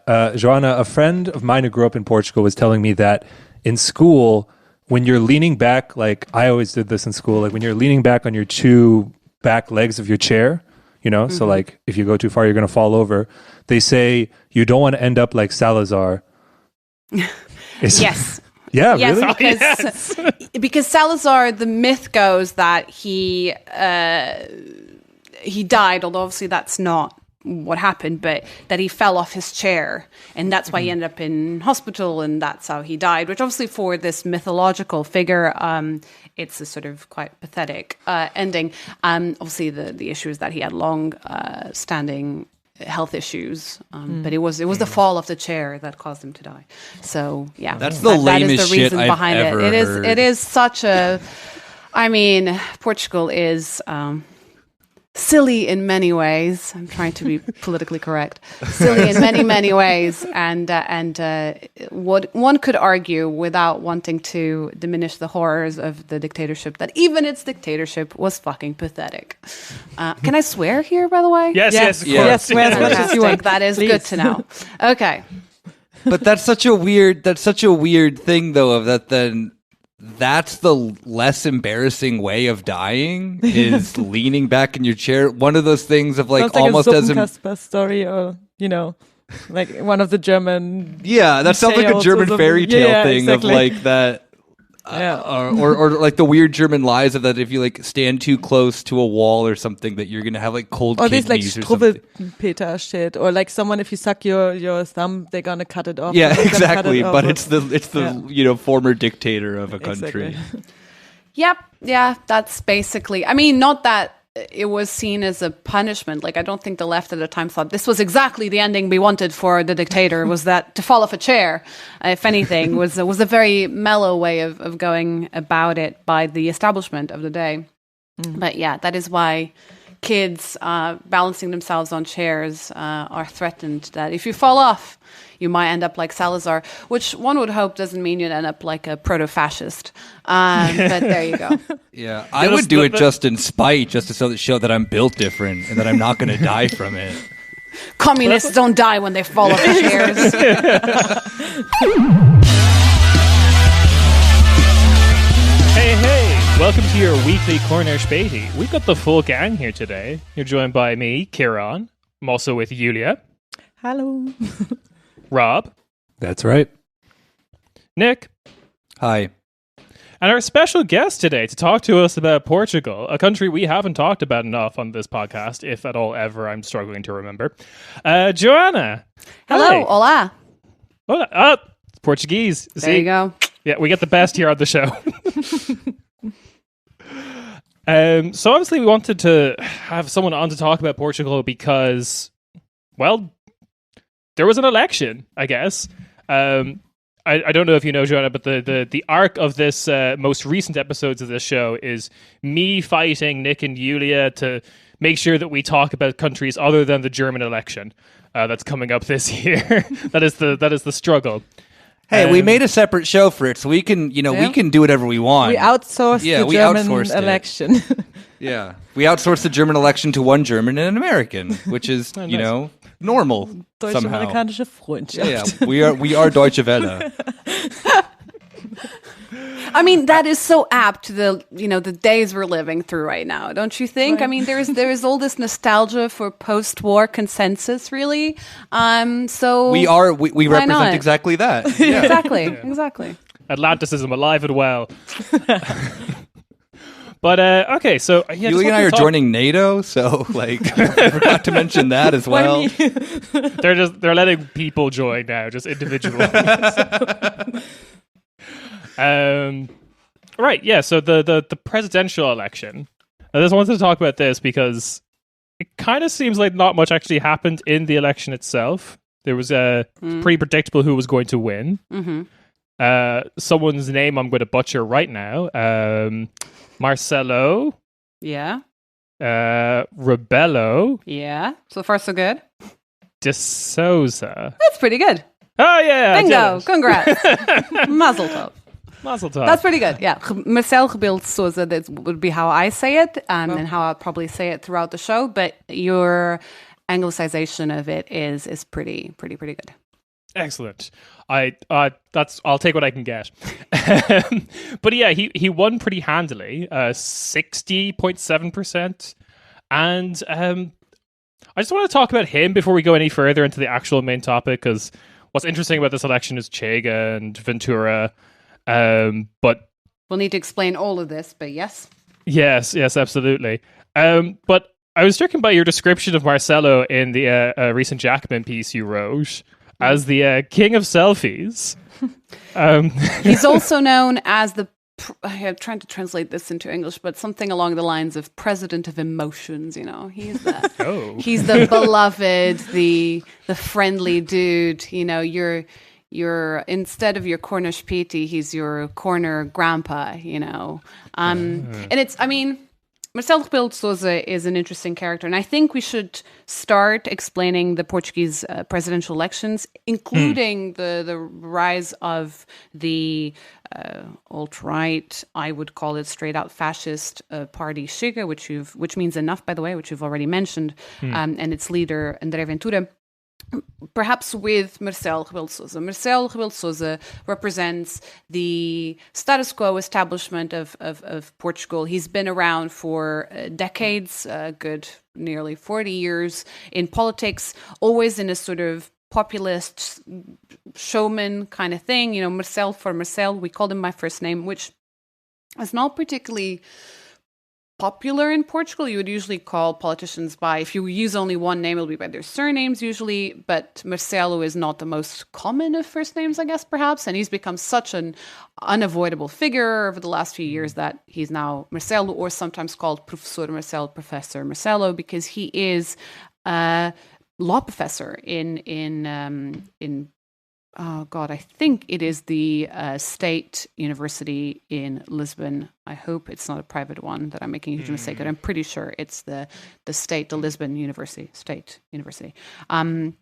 Joana, a friend of mine who grew up in Portugal was telling me that in school, when you're leaning back, like I always did this in school, like when you're leaning back on your two back legs of your chair, so like if you go too far, you're going to fall over. They say you don't want to end up like Salazar. Yes. Yeah, yes, really? Because Salazar, the myth goes that he died, although obviously that's not what happened, but that he fell off his chair, and that's why he ended up in hospital, and that's how he died, which obviously for this mythological figure, it's a sort of quite pathetic ending. Obviously the issue is that he had long standing health issues, but it was the fall of the chair that caused him to die. So yeah, that's the lamest that is the reason shit behind I've ever it. heard. It is such a. I mean, Portugal is silly in many ways. I'm trying to be politically correct. Silly in many ways, and what one could argue without wanting to diminish the horrors of the dictatorship, that even its dictatorship was fucking pathetic. Can I swear here, by the way? Yes, of course. Yes, swear as much as you want. That is good to know. Okay. But that's such a weird thing, though, of that then. That's the less embarrassing way of dying, is leaning back in your chair. One of those things of like Sounds almost like a as Suppenkasper story, or like one of the German. yeah, that sounds like a tales German or fairy tale yeah, thing exactly. of like that. Or like the weird German lies of that if you like stand too close to a wall or something that you're gonna have like cold Or kidneys this like or something. Struwwelpeter shit, or like someone, if you suck your thumb, they're gonna cut it off. Yeah, They're gonna cut exactly. it off, But or- it's the former dictator of a country. Exactly. Yep. Yeah, that's basically. I mean, not that it was seen as a punishment. Like, I don't think the left at the time thought this was exactly the ending we wanted for the dictator, was that to fall off a chair. If anything, was a very mellow way of going about it by the establishment of the day. But yeah, that is why kids balancing themselves on chairs are threatened that if you fall off, you might end up like Salazar, which one would hope doesn't mean you'd end up like a proto-fascist. But there you go. Yeah, I would do it just in spite, just to show that I'm built different and that I'm not going to die from it. Communists don't die when they fall off the chairs. Hey, welcome to your weekly Corner Späti. We've got the full gang here today. You're joined by me, Kieran. I'm also with Julia. Hello. Rob. That's right. Nick. Hi. And our special guest today to talk to us about Portugal, a country we haven't talked about enough on this podcast, if at all ever. I'm struggling to remember. Joana. Hello, Hi. hola. Hola. It's Portuguese. There See? you go. Yeah, we get the best here on the show. So obviously we wanted to have someone on to talk about Portugal because, well, there was an election, I guess. I don't know if you know, Joanna, but the arc of this most recent episodes of this show is me fighting Nick and Julia to make sure that we talk about countries other than the German election that's coming up this year. that is the struggle. Hey, we made a separate show for it, so we can, we can do whatever we want. We outsourced the German election. Yeah, we outsourced the German election to one German and an American, which is, normal somehow. Deutsch-amerikanische Freundschaft. Yeah, we are Deutsche Welle. I mean, that is so apt to the days we're living through right now, don't you think? Right. I mean, there is all this nostalgia for post-war consensus, really. So we represent not? exactly that. Yeah. Exactly. Atlanticism alive and well. But okay, so Julie and I are joining NATO, so I forgot to mention that as well. They're letting people join now, just individuals. Right, yeah. So the presidential election. I just wanted to talk about this because it kind of seems like not much actually happened in the election itself. There was pretty predictable who was going to win. Mm-hmm. Someone's name I'm going to butcher right now. Marcelo. Yeah. Rebelo. Yeah. So far, so good. De Souza. That's pretty good. Oh, yeah. Bingo. Congrats. Mazel tov. Mazel tov. That's pretty good. Yeah. Marcelo Rebelo de Souza, that would be how I say it, and how I'll probably say it throughout the show. But your anglicization of it is pretty good. Excellent. I'll take what I can get. But yeah, he won pretty handily, 60.7%. And I just want to talk about him before we go any further into the actual main topic, because what's interesting about this election is Chega and Ventura. But We'll need to explain all of this, but yes. yes, absolutely. But I was stricken by your description of Marcelo in the recent Jacobin piece you wrote as the king of selfies. He's also known as I'm trying to translate this into English, but something along the lines of president of emotions. He's the he's the beloved, the friendly dude. You're instead of your corner Späti, he's your corner grandpa. And Marcelo Rebelo de Sousa is an interesting character, and I think we should start explaining the Portuguese presidential elections, including the rise of the alt-right, I would call it straight-out fascist party Chega, which means enough, by the way, which you've already mentioned, and its leader, André Ventura. Perhaps with Marcelo Rebelo de Sousa. Marcelo Rebelo de Sousa represents the status quo establishment of Portugal. He's been around for decades, good nearly 40 years in politics, always in a sort of populist showman kind of thing. Marcel for Marcel, we called him by first name, which is not particularly popular in Portugal. You would usually call politicians by, if you use only one name, it'll be by their surnames usually, but Marcelo is not the most common of first names, I guess, perhaps, and he's become such an unavoidable figure over the last few years that he's now Marcelo, or sometimes called Professor Marcelo, Professor Marcelo, because he is a law professor in I think it is the State University in Lisbon. I hope it's not a private one that I'm making a huge mistake, but I'm pretty sure it's the Lisbon University, State University. And,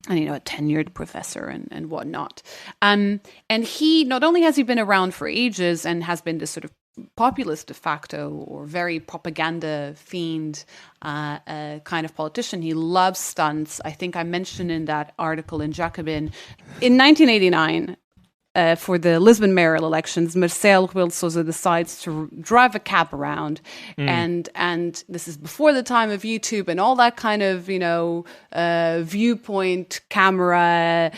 a tenured professor and whatnot. And he, not only has he been around for ages and has been this sort of populist de facto or very propaganda fiend kind of politician. He loves stunts. I think I mentioned in that article in Jacobin in 1989 for the Lisbon mayoral elections, Marcelo Rebelo de Sousa decides to drive a cab around, and this is before the time of YouTube and all that kind of viewpoint camera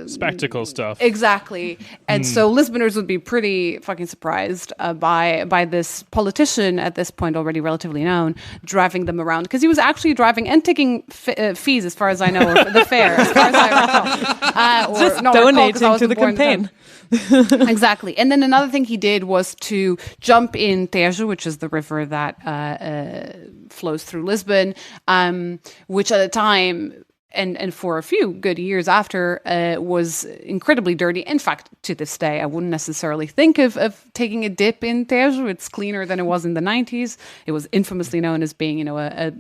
spectacle stuff. Exactly, and so Lisboners would be pretty fucking surprised by this politician at this point already relatively known driving them around, because he was actually driving and taking fees, as far as I know, or the fare, as far as I recall, just donating to the campaign. Exactly. And then another thing he did was to jump in Tejo, which is the river that flows through Lisbon, which at the time and for a few good years after was incredibly dirty. In fact, to this day, I wouldn't necessarily think of taking a dip in Tejo. It's cleaner than it was in the 90s. It was infamously known as being, a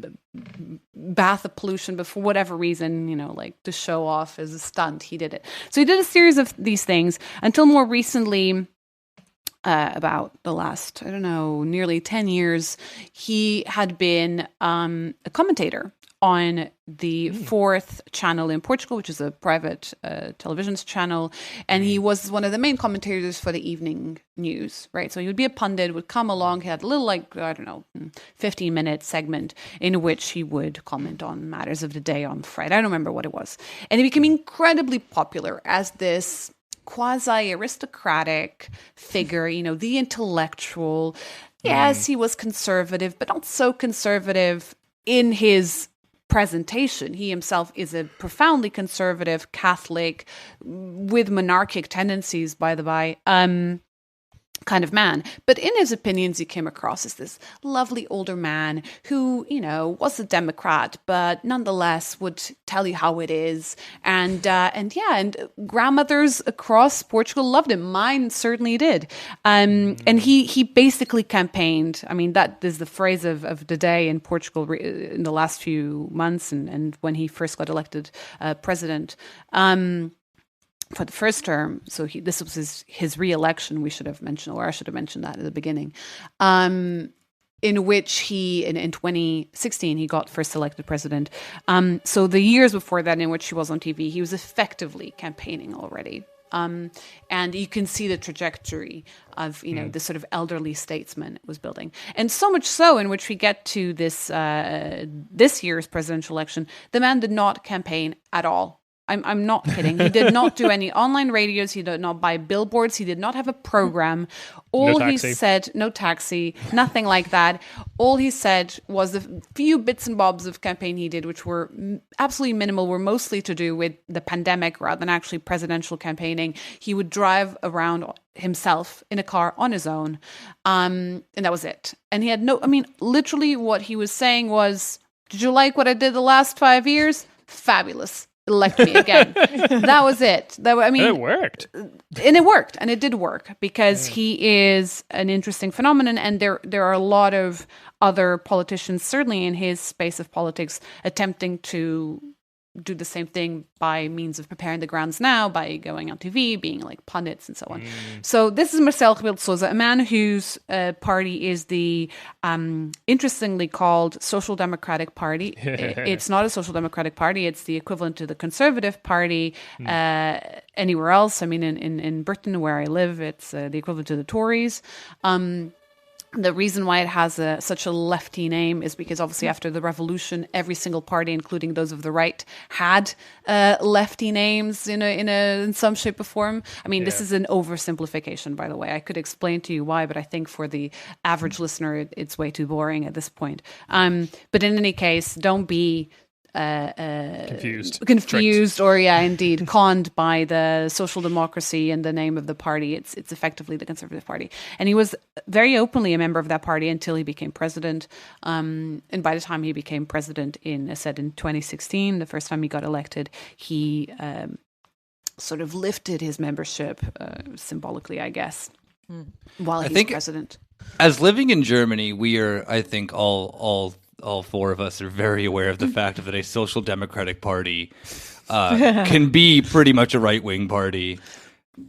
bath of pollution, but for whatever reason, like to show off as a stunt, he did it. So he did a series of these things until more recently, about the last, nearly 10 years, he had been a commentator on the fourth channel in Portugal, which is a private television channel. And he was one of the main commentators for the evening news, right? So he would be a pundit, would come along. He had a little 15-minute segment in which he would comment on matters of the day on Friday. I don't remember what it was. And he became incredibly popular as this quasi-aristocratic figure, the intellectual. Yes, he was conservative, but not so conservative in his presentation. He himself is a profoundly conservative Catholic with monarchic tendencies, by the by, kind of man. But in his opinions, he came across as this lovely older man who, was a Democrat, but nonetheless would tell you how it is. And grandmothers across Portugal loved him. Mine certainly did. And he basically campaigned. I mean, that is the phrase of the day in Portugal in the last few months and when he first got elected president. For the first term, so this was his re-election. We should have mentioned, or I should have mentioned that at the beginning. in which he, in 2016, he got first elected president. So the years before that in which he was on TV, he was effectively campaigning already. And you can see the trajectory of, this sort of elderly statesman was building. And so much so in which we get to this year's presidential election, the man did not campaign at all. I'm not kidding. He did not do any online radios. He did not buy billboards. He did not have a program. All he said, no taxi, nothing like that. All he said was the few bits and bobs of campaign he did, which were absolutely minimal, were mostly to do with the pandemic rather than actually presidential campaigning. He would drive around himself in a car on his own. And that was it. And he had literally what he was saying was, did you like what I did the last 5 years? Fabulous. Elect me again. That was it. And it worked. And it worked. And it did work because he is an interesting phenomenon. And there are a lot of other politicians, certainly in his space of politics, attempting to do the same thing by means of preparing the grounds now, by going on TV, being like pundits and so on. So this is Marcelo Rebelo de Sousa, a man whose party is the interestingly called Social Democratic Party. It's not a Social Democratic Party. It's the equivalent to the Conservative Party anywhere else. I mean, in Britain, where I live, it's the equivalent to the Tories. The reason why it has such a lefty name is because obviously after the revolution, every single party, including those of the right, had lefty names in some shape or form. I mean, this is an oversimplification, by the way. I could explain to you why, but I think for the average listener, it's way too boring at this point. But in any case, don't be confused or indeed conned by the social democracy and the name of the party. It's effectively the Conservative Party, and he was very openly a member of that party until he became president. And by the time he became president in 2016, the first time he got elected, he sort of lifted his membership symbolically, I guess, while he was president. As living in Germany, we are, I think, all four of us are very aware of the fact that a social democratic party can be pretty much a right-wing party.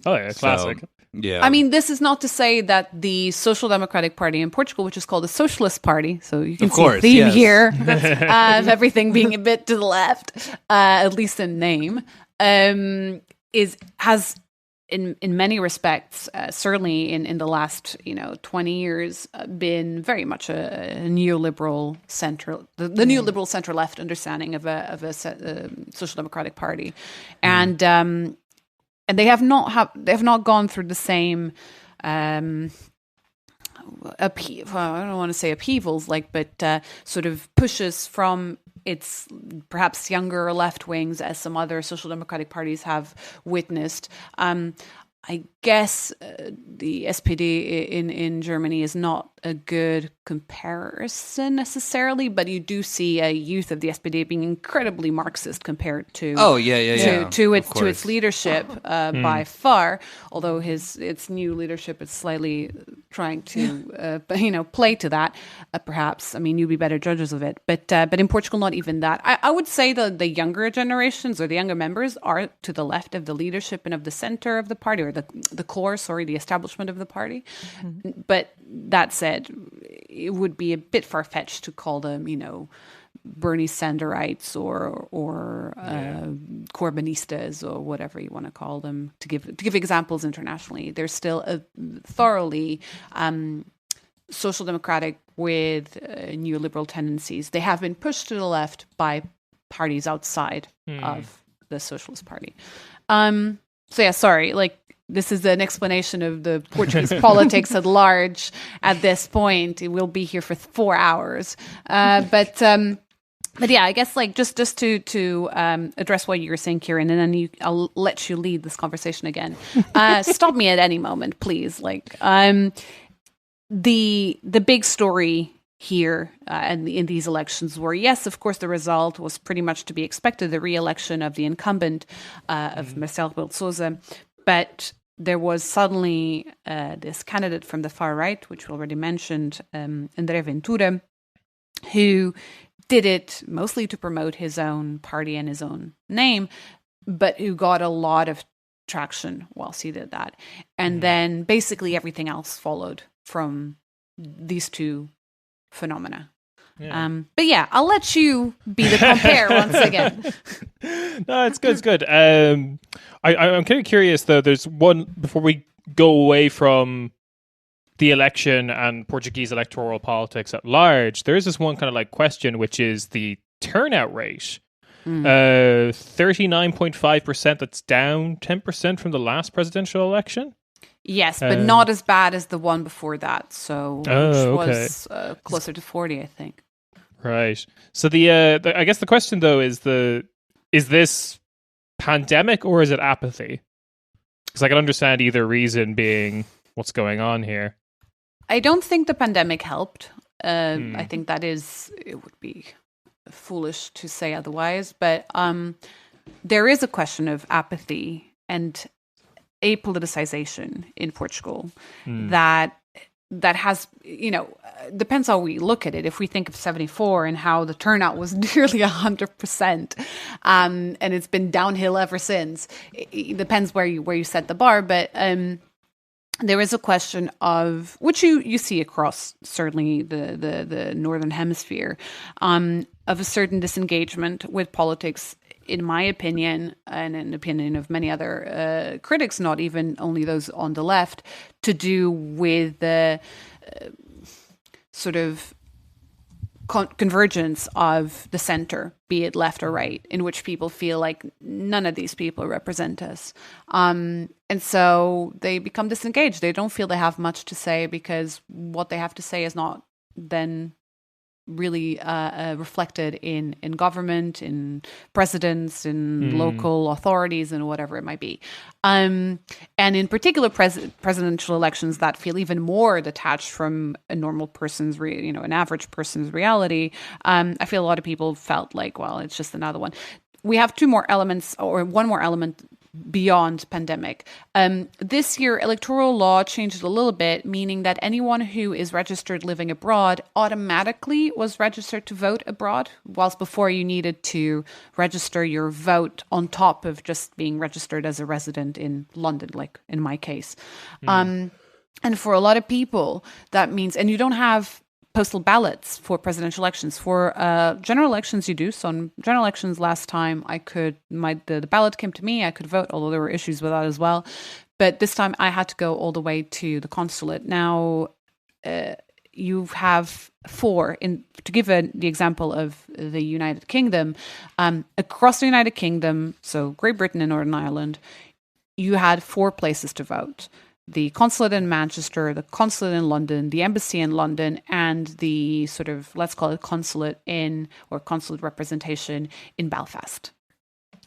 Oh, yeah, classic. So, yeah. I mean, this is not to say that the Social Democratic Party in Portugal, which is called the Socialist Party, so you can see a theme here of everything being a bit to the left, at least in name, has in many respects, certainly in the last 20 years, been very much a neoliberal center, the neoliberal center left understanding of a social democratic party, and they have not gone through the same I don't want to say upheavals, but sort of pushes from its perhaps younger left wings, as some other social democratic parties have witnessed. I guess the SPD in Germany is not a good comparison necessarily, but you do see a youth of the SPD being incredibly Marxist compared to to its leadership by far. Although its new leadership is slightly trying to play to that, perhaps. I mean, you'd be better judges of it, but in Portugal, not even that. I would say the younger generations or the younger members are to the left of the leadership and of the center of the party, or the core, the establishment of the party. But that said, it would be a bit far-fetched to call them, Bernie Sanderites or Corbynistas or whatever you want to call them, to give examples internationally. They're still a thoroughly social democratic with neoliberal tendencies. They have been pushed to the left by parties outside of the Socialist Party. This is an explanation of the Portuguese politics at large at this point. It will be here for 4 hours. But yeah, I guess just to address what you were saying, Kieran, and then I'll let you lead this conversation again. Stop me at any moment, please. The big story here and in these elections were, yes, of course, the result was pretty much to be expected, the re-election of the incumbent of Marcelo Rebelo de Sousa. But there was suddenly this candidate from the far right, which we already mentioned, André Ventura, who did it mostly to promote his own party and his own name, but who got a lot of traction whilst he did that. And then basically everything else followed from these two phenomena. Yeah. But yeah, I'll let you be the compare once again. No, it's good. It's good. I'm kind of curious though. There's one before we go away from the election and Portuguese electoral politics at large. There is this one kind of like question, which is the turnout rate. 39.5%. That's down 10% from the last presidential election. Yes, but not as bad as the one before that. So, which okay. was closer to 40, I think. Right. So the I guess the question though is this pandemic or is it apathy? Because I can understand either reason being what's going on here. I don't think the pandemic helped. I think it would be foolish to say otherwise. But there is a question of apathy and apoliticization in Portugal that has, depends how we look at it. If we think of 74 and how the turnout was nearly 100%, and it's been downhill ever since. It depends where you set the bar, but there is a question of, which you see across certainly the Northern Hemisphere, of a certain disengagement with politics, in my opinion, and in the opinion of many other critics, not even only those on the left, to do with the sort of convergence of the center, be it left or right, in which people feel like none of these people represent us. And so they become disengaged. They don't feel they have much to say because what they have to say is not then really reflected in government, in presidents, in local authorities, and whatever it might be. And in particular, presidential elections that feel even more detached from a normal person's, an average person's reality. I feel a lot of people felt like, well, it's just another one. We have two more elements, or one more element beyond pandemic. This year, electoral law changed a little bit, meaning that anyone who is registered living abroad automatically was registered to vote abroad, whilst before you needed to register your vote on top of just being registered as a resident in London, like in my case. And for a lot of people, that means, and you don't have postal ballots for presidential elections. For general elections, you do. So in general elections last time, the ballot came to me, I could vote, although there were issues with that as well. But this time I had to go all the way to the consulate. Now, you have four, to give the example of the United Kingdom, across the United Kingdom, so Great Britain and Northern Ireland, you had 4 places to vote. The consulate in Manchester, the consulate in London, the embassy in London, and the sort of, let's call it consulate representation in Belfast.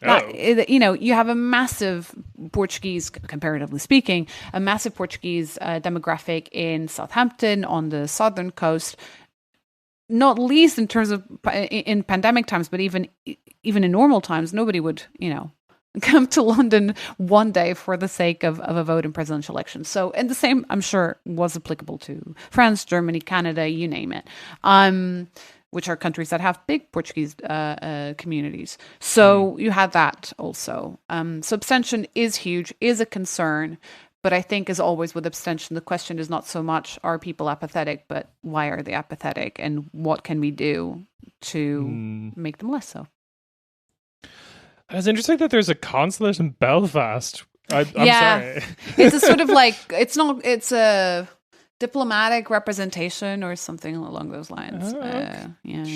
Oh. You have a massive Portuguese, comparatively speaking, a massive Portuguese demographic in Southampton on the southern coast, not least in terms of in pandemic times, but even in normal times, nobody would, come to London one day for the sake of a vote in presidential elections. So, and the same, I'm sure, was applicable to France, Germany, Canada, you name it, which are countries that have big Portuguese communities. So you had that also. So abstention is huge, is a concern. But I think, as always with abstention, the question is not so much, are people apathetic, but why are they apathetic? And what can we do to make them less so? It's interesting that there's a consulate in Belfast. I'm sorry. It's a sort of like, it's a diplomatic representation or something along those lines.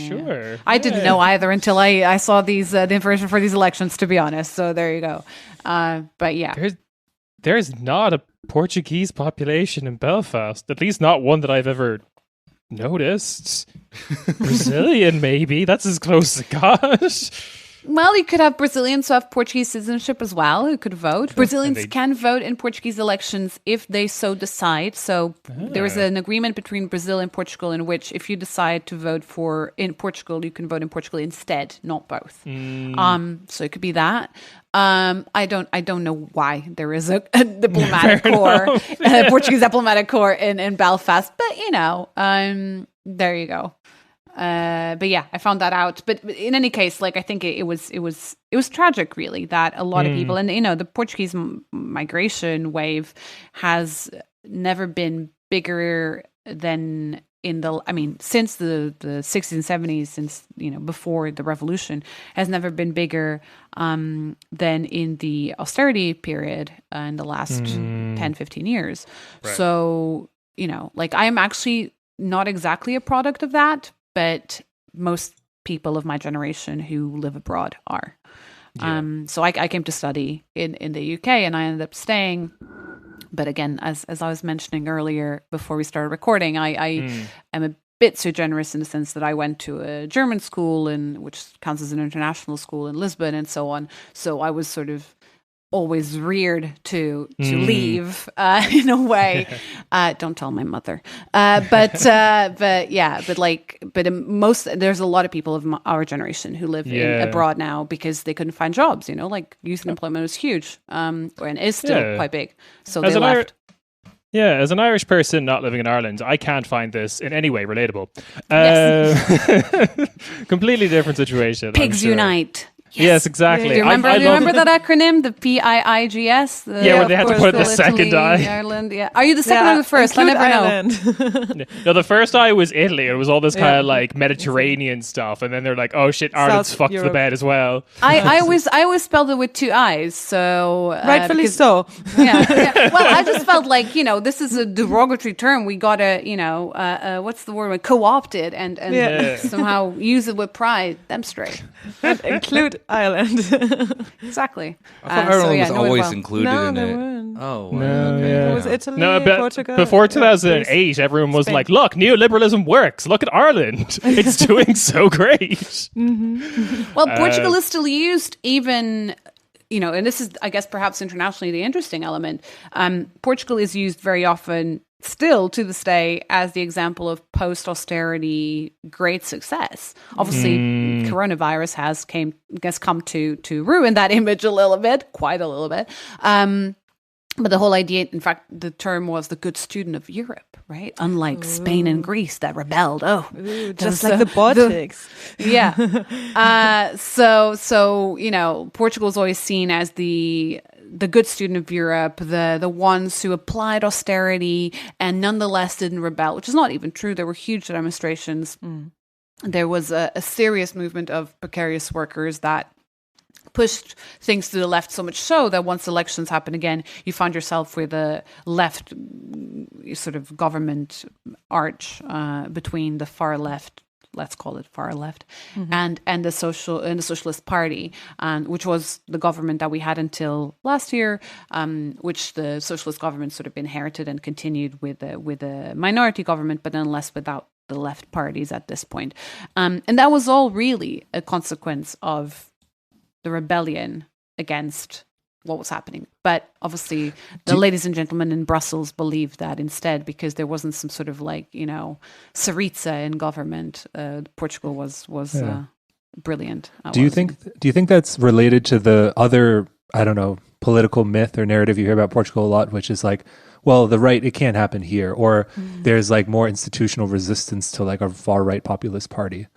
Sure. I didn't know either until I saw these the information for these elections, to be honest. So there you go. But yeah. There's not a Portuguese population in Belfast, at least not one that I've ever noticed. Brazilian, maybe. That's as close as it got. Well, you could have Brazilians who have Portuguese citizenship as well, who could vote. Brazilians can vote in Portuguese elections if they so decide. So there is an agreement between Brazil and Portugal in which if you decide to vote in Portugal, you can vote in Portugal instead, not both. So it could be that. I don't know why there is a diplomatic corps, Portuguese diplomatic corps in Belfast, but there you go. But yeah, I found that out. But in any case, like, I think it was tragic, really, that a lot of people, and the Portuguese migration wave has never been bigger than since the 60s and 70s, since, before the revolution, has never been bigger than in the austerity period in the last 10, 15 years. Right. So, I am actually not exactly a product of that, but most people of my generation who live abroad are. Yeah. So I came to study in the UK, and I ended up staying. But again, as I was mentioning earlier before we started recording, I am a bit too generous in the sense that I went to a German school, which counts as an international school in Lisbon and so on. So I was sort of always reared to leave in a way. Don't tell my mother. But there's a lot of people of our generation who live abroad now because they couldn't find jobs. Like youth unemployment was huge, and is still quite big. So they left. As an Irish person not living in Ireland, I can't find this in any way relatable. Yes. Completely different situation. Pigs unite. Yes, exactly. Do you remember that acronym, the PIIGS? Where they had to put the second I. Ireland, yeah. Are you the second or the first? I never know. No, the first I was Italy. It was all this kind of like Mediterranean stuff, and then they're like, "Oh shit, Ireland's fucked the bed as well." I always spelled it with two I's, so rightfully so. Yeah. Well, I just felt like this is a derogatory term. We gotta what's the word? Co-opted and somehow use it with pride. Them straight. And include Ireland. Exactly. I thought Ireland was always included in it. Weren't. Oh, no, It was Italy, Portugal. Before 2008, everyone was like, look, neoliberalism works. Look at Ireland. It's doing so great. Well, Portugal is still used even... and this is, I guess, perhaps internationally the interesting element. Portugal is used very often still to this day as the example of post-austerity great success. Obviously, coronavirus has come to ruin that image a little bit, quite a little bit. But the whole idea, in fact, the term was the good student of Europe, right? Unlike Spain and Greece that rebelled. Just like the Baltics. So Portugal is always seen as the good student of Europe, the ones who applied austerity and nonetheless didn't rebel, which is not even true. There were huge demonstrations. There was a serious movement of precarious workers that pushed things to the left so much so that once elections happen again, you find yourself with a left sort of government arch between the far left, let's call it far left, and the Socialist Party, which was the government that we had until last year, which the Socialist government sort of inherited and continued with a minority government, but nonetheless without the left parties at this point. And that was all really a consequence of the rebellion against what was happening. But obviously the ladies and gentlemen in Brussels believed that instead, because there wasn't some sort of Syriza in government, Portugal was brilliant. Do you think that's related to the other, I don't know, political myth or narrative you hear about Portugal a lot, which is like, well, the right, it can't happen here, or there's like more institutional resistance to like a far right populist party?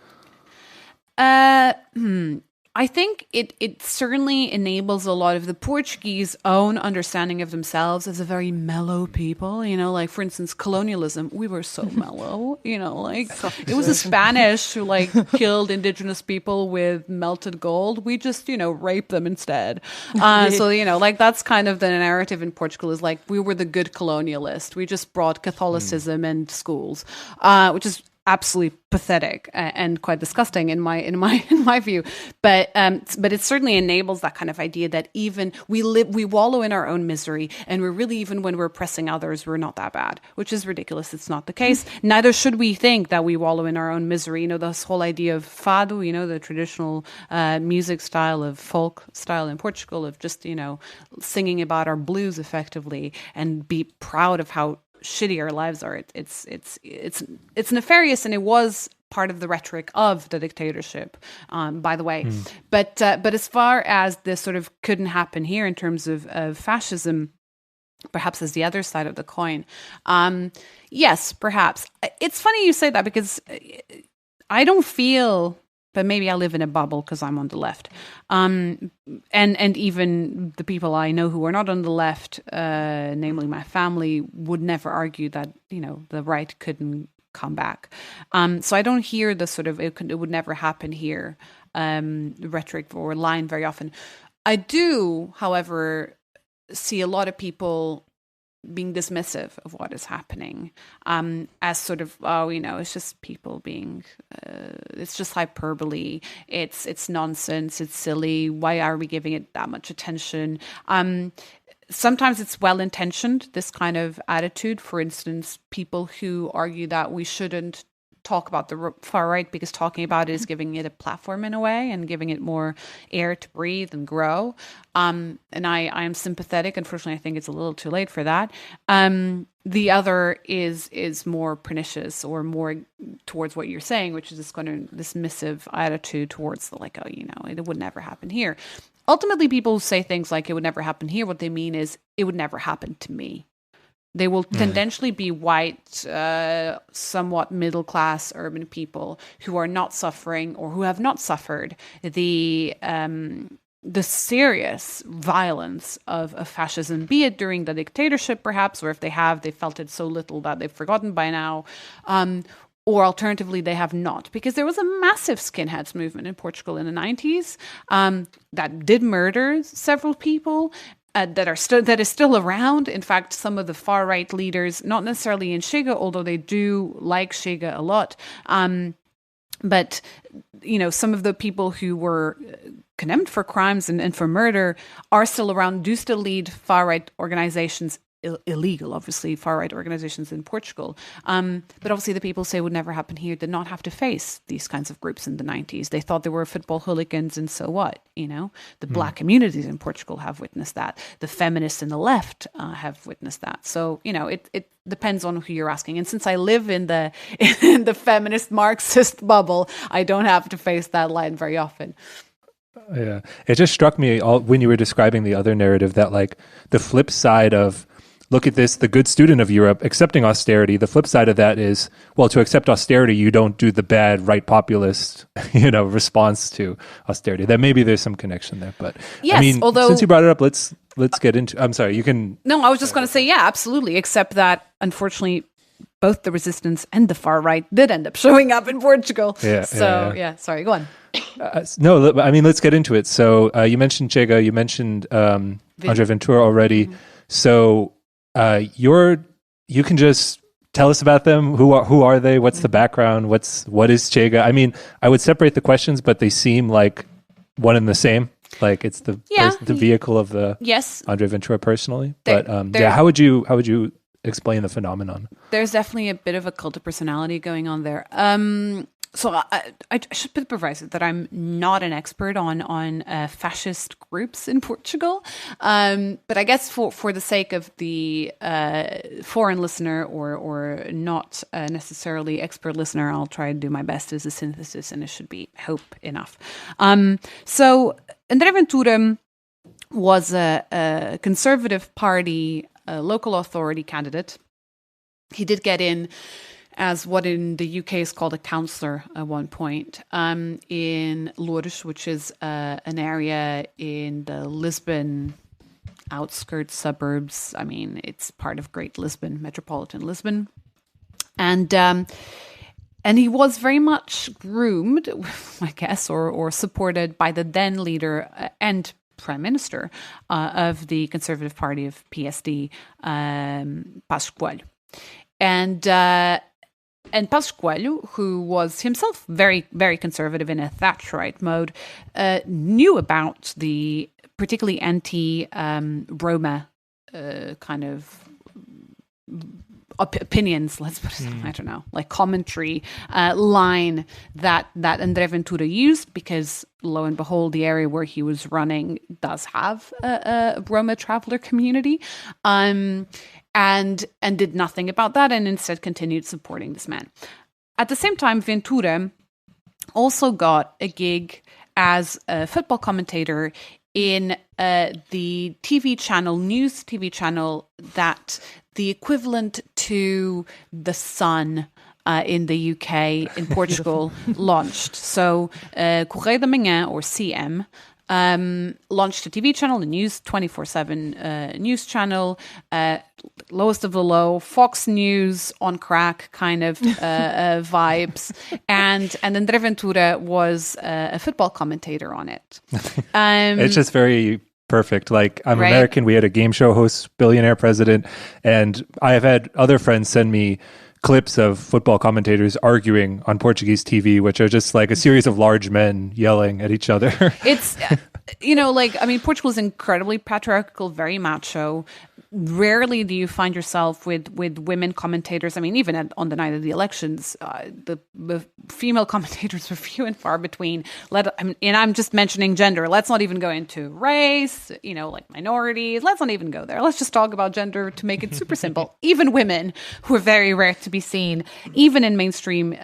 I think it certainly enables a lot of the Portuguese own understanding of themselves as a very mellow people, like for instance, colonialism. We were so mellow, it was the Spanish who killed indigenous people with melted gold. We just, raped them instead. So, that's kind of the narrative in Portugal is we were the good colonialist. We just brought Catholicism and schools, which is absolutely pathetic and quite disgusting in my view, but it certainly enables that kind of idea that even we wallow in our own misery, and we're really, even when we're oppressing others, we're not that bad, which is ridiculous. It's not the case. Neither should we think that we wallow in our own misery. This whole idea of fado, the traditional music style of folk style in Portugal, of just singing about our blues effectively and be proud of how shitty our lives are. It's nefarious, and it was part of the rhetoric of the dictatorship, by the way. But as far as this sort of couldn't happen here in terms of fascism, perhaps as the other side of the coin, yes, perhaps. It's funny you say that, because I don't feel, but maybe I live in a bubble because I'm on the left. And even the people I know who are not on the left, namely my family, would never argue that, the right couldn't come back. So I don't hear the sort of it would never happen here rhetoric or line very often. I do, however, see a lot of people being dismissive of what is happening as sort of, it's just people being, it's just hyperbole, it's nonsense, it's silly, why are we giving it that much attention? Sometimes it's well-intentioned, this kind of attitude. For instance, people who argue that we shouldn't talk about the far right because talking about it is giving it a platform in a way and giving it more air to breathe and grow. And I am sympathetic. Unfortunately, I think it's a little too late for that. The other is more pernicious or more towards what you're saying, which is this kind of dismissive attitude towards the it would never happen here. Ultimately, people say things like it would never happen here. What they mean is it would never happen to me. They will tendentially be white, somewhat middle-class urban people who are not suffering or who have not suffered the serious violence of fascism, be it during the dictatorship perhaps, or if they have, they felt it so little that they've forgotten by now, or alternatively, they have not. Because there was a massive skinheads movement in Portugal in the 90s that did murder several people, that is still around. In fact, some of the far right leaders, not necessarily in Chega, although they do like Chega a lot, but some of the people who were condemned for crimes and for murder are still around, do still lead far right organizations. Illegal, obviously, far-right organizations in Portugal. But obviously the people say would never happen here did not have to face these kinds of groups in the 90s. They thought they were football hooligans, and so what? The black communities in Portugal have witnessed that. The feminists in the left have witnessed that. So, it depends on who you're asking. And since I live in the feminist Marxist bubble, I don't have to face that line very often. Yeah. It just struck me when you were describing the other narrative that the flip side of look at this, the good student of Europe accepting austerity. The flip side of that is, well, to accept austerity, you don't do the bad right populist, response to austerity. That maybe there's some connection there, but yes, although since you brought it up, let's get into. I'm sorry, you can. No, I was just going to say, yeah, absolutely. Except that, unfortunately, both the resistance and the far right did end up showing up in Portugal. Yeah. Sorry, go on. No, let's get into it. So you mentioned Chega, you mentioned André Ventura already. Mm-hmm. So. You can just tell us about them. Who are they? What's the background? What is Chega? I mean, I would separate the questions, but they seem like one and the same. Like it's the vehicle of the André Ventura personally. But how would you explain the phenomenon? There's definitely a bit of a cult of personality going on there. So I should put the proviso that I'm not an expert on fascist groups in Portugal, but I guess for the sake of the foreign listener or not necessarily expert listener, I'll try to do my best as a synthesis, and it should be hope enough. So André Ventura was a Conservative Party local authority candidate. He did get in as what in the UK is called a councillor at one point, in Lourdes, which is an area in the Lisbon outskirts, suburbs. I mean, it's part of Great Lisbon, metropolitan Lisbon. And he was very much groomed, I guess, or supported by the then leader and Prime Minister of the Conservative Party of PSD, Passos Coelho. And Passos Coelho, who was himself very, very conservative in a Thatcherite mode, knew about the particularly anti-Roma kind of opinions, let's put it, I don't know, like commentary line that André Ventura used, because lo and behold, the area where he was running does have a Roma traveler community. And did nothing about that, and instead continued supporting this man. At the same time, Ventura also got a gig as a football commentator in the news TV channel that the equivalent to The Sun in the UK, in Portugal, launched. So Correio da Manhã, or CM, launched a TV channel, a news 24/7 news channel, lowest of the low, Fox News on crack kind of vibes, and then André Ventura was a football commentator on it. It's just very perfect. Like, I'm Right. American. We had a game show host, billionaire president, and I have had other friends send me clips of football commentators arguing on Portuguese TV, which are just like a series of large men yelling at each other. It's, Portugal is incredibly patriarchal, very macho. Rarely do you find yourself with women commentators. I mean, even on the night of the elections, the female commentators were few and far between. And I'm just mentioning gender. Let's not even go into race, like minorities. Let's not even go there. Let's just talk about gender to make it super simple. Even women who are very rare to be seen, even in mainstream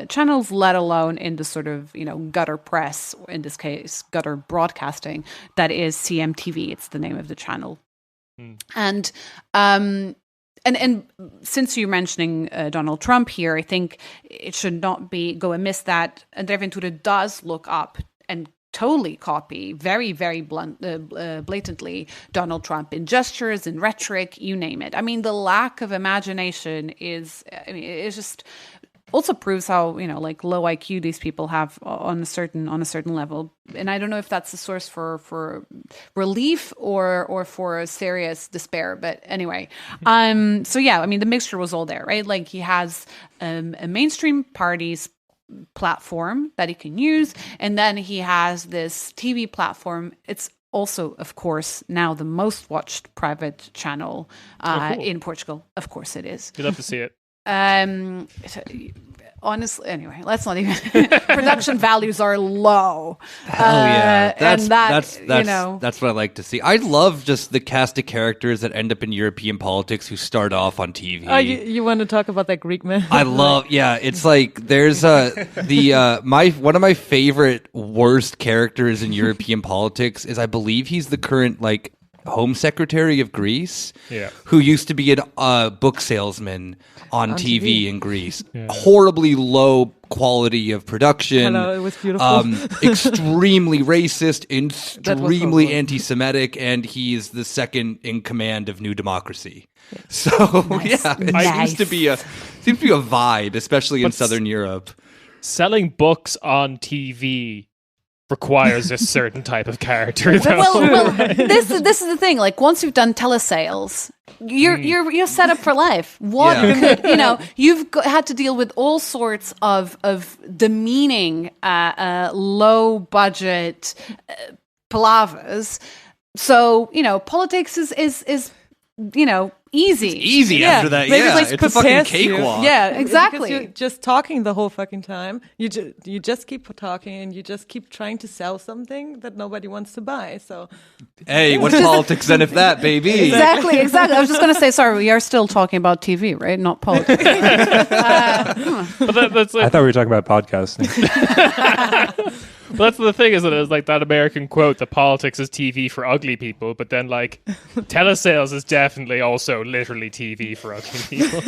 channels, let alone in the sort of, gutter press, in this case, gutter broadcasting, that is CMTV. It's the name of the channel. And since you're mentioning Donald Trump here, I think it should not go amiss that André Ventura does look up and totally copy very, very blatantly Donald Trump in gestures, in rhetoric, you name it. I mean, the lack of imagination it's just also proves how low IQ these people have on a certain level. And I don't know if that's a source for relief or for serious despair. But anyway, so yeah, the mixture was all there, right? Like, he has a mainstream party's platform that he can use, and then he has this TV platform. It's also, of course, now the most watched private channel cool. in Portugal. Of course, it is. You'd love to see it. Honestly, anyway, let's not even. Production values are low. That's and that's what I like to see. I love just the cast of characters that end up in European politics who start off on TV. Oh, you want to talk about that Greek man? I love, it's like there's one of my favorite worst characters in European politics is, I believe he's the current Home Secretary of Greece, who used to be a book salesman on TV in Greece. Yeah. Horribly low quality of production. Hello, it was beautiful. Extremely racist, extremely anti-Semitic, and he is the second in command of New Democracy. Yeah. So it seems to be a vibe, especially in Southern Europe. Selling books on TV requires a certain type of character. Well, this is the thing. Like, once you've done telesales, you're set up for life. You've had to deal with all sorts of demeaning, low budget palavas. So politics is easy. It's easy after that. It's a fucking cakewalk. Yeah, exactly. You're just talking the whole fucking time. You just keep talking, and you just keep trying to sell something that nobody wants to buy. So, hey, what's politics then if that, baby? Exactly. I was just going to say, sorry, we are still talking about TV, right? Not politics. But that's I thought we were talking about podcasting. Well, that's the thing, isn't it? It's like that American quote that politics is TV for ugly people, but then telesales is definitely also literally TV for ugly people.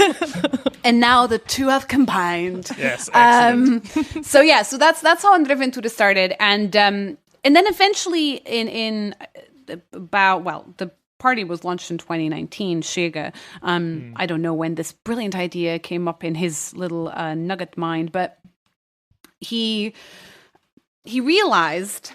And now the two have combined. Yes, excellent. So that's how André Ventura started, and then eventually the party was launched in 2019. Chega. I don't know when this brilliant idea came up in his little nugget mind, but he realized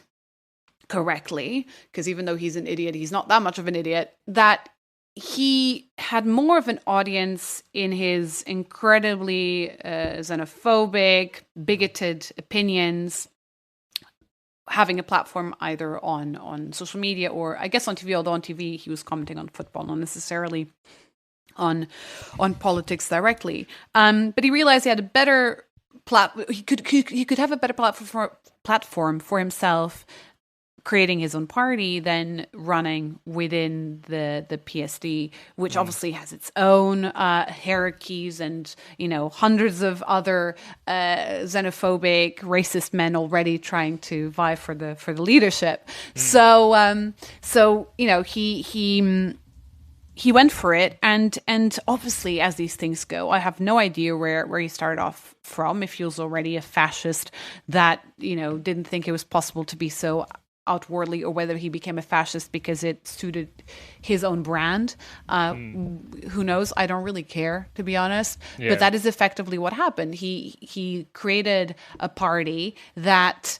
correctly, because even though he's an idiot, he's not that much of an idiot, that he had more of an audience in his incredibly xenophobic, bigoted opinions, having a platform either on social media or, I guess, on TV, although on TV he was commenting on football, not necessarily on politics directly. But he realized he had a better he could have a better platform for himself, creating his own party, than running within the PSD, which obviously has its own hierarchies and hundreds of other xenophobic, racist men already trying to vie for the leadership. So he went for it, and obviously, as these things go, I have no idea where he started off from. If he was already a fascist that didn't think it was possible to be so outwardly, or whether he became a fascist because it suited his own brand. Who knows? I don't really care, to be honest. Yeah. But that is effectively what happened. He created a party that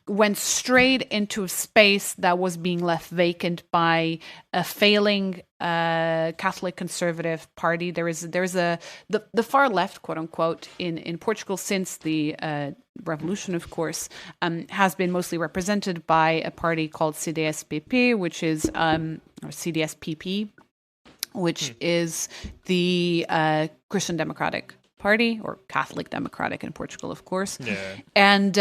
went straight into a space that was being left vacant by a failing Catholic conservative party. There's the far left, quote unquote, in Portugal since the revolution, of course, has been mostly represented by a party called CDS-PP, which is or CDS-PP, which is the Christian Democratic Party, or Catholic Democratic in Portugal, of course. Yeah. And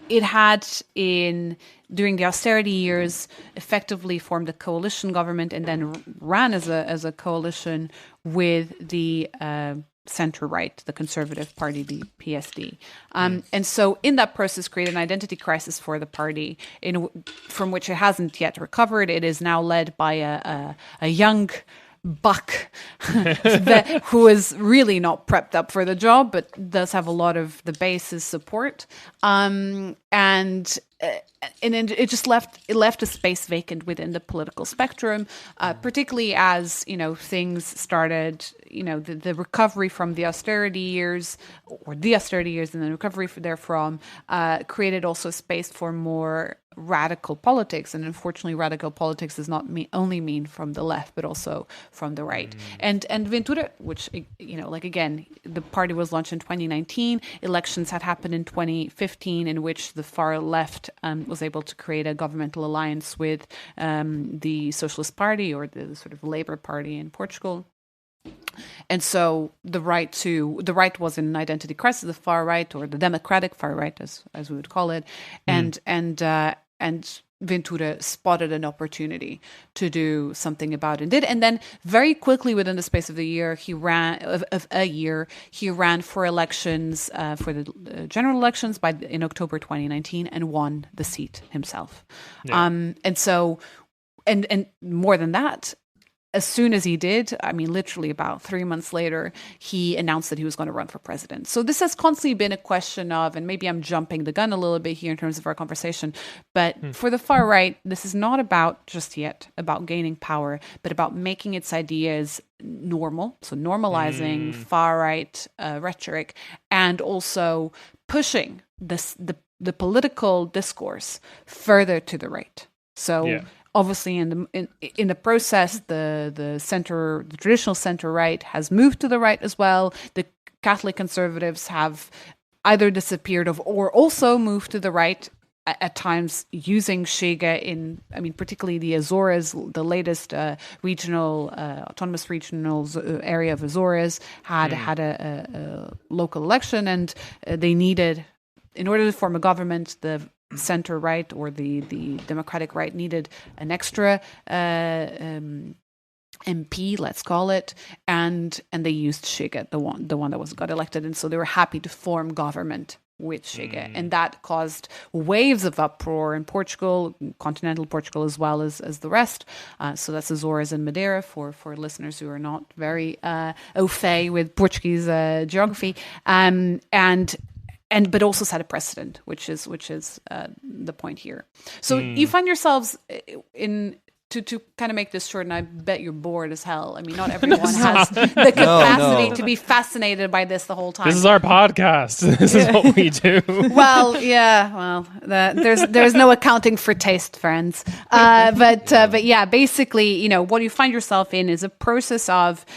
it had during the austerity years effectively formed a coalition government, and then ran as a coalition with the center right, the Conservative Party, the PSD. And so in that process created an identity crisis for the party, from which it hasn't yet recovered. It is now led by a young buck who is really not prepped up for the job, but does have a lot of the base's support. And then it just left a space vacant within the political spectrum, particularly as things started. The recovery from the austerity years, and then recovery therefrom, created also space for more radical politics. And unfortunately, radical politics does not only mean from the left, but also from the right. And Ventura, which again, the party was launched in 2019. Elections had happened in 2015, in which the far left was able to create a governmental alliance with the Socialist Party, or the sort of Labour Party in Portugal. And so the right was in an identity crisis, the far right, or the democratic far right, as we would call it, and Ventura spotted an opportunity to do something about it, and did. And then very quickly, within the space of a year, he ran for elections, for the general elections in October 2019, and won the seat himself. Yeah. And so, and more than that, as soon as he did, literally about 3 months later, he announced that he was going to run for president. So this has constantly been a question of, and maybe I'm jumping the gun a little bit here in terms of our conversation, but for the far right, this is not about gaining power, but about making its ideas normal. So normalizing far right rhetoric, and also pushing the political discourse further to the right. So. Yeah. Obviously, in the process, the traditional center right has moved to the right as well. The Catholic conservatives have either disappeared or also moved to the right at times, using Chega particularly the Azores. The latest autonomous regional area of Azores had a local election, and they needed, in order to form a government, the center right, or the democratic right, needed an extra MP, let's call it, and they used Chega, the one that got elected, and so they were happy to form government with Chega, and that caused waves of uproar in Portugal, continental Portugal, as well as the rest. So that's Azores and Madeira for listeners who are not very au fait with Portuguese geography, but also set a precedent, which is the point here. So you find yourselves to kind of make this short, and I bet you're bored as hell. Not everyone has the capacity to be fascinated by this the whole time. This is our podcast. This is what we do. Well, yeah. Well, there's no accounting for taste, friends. But yeah, basically, what you find yourself in is a process of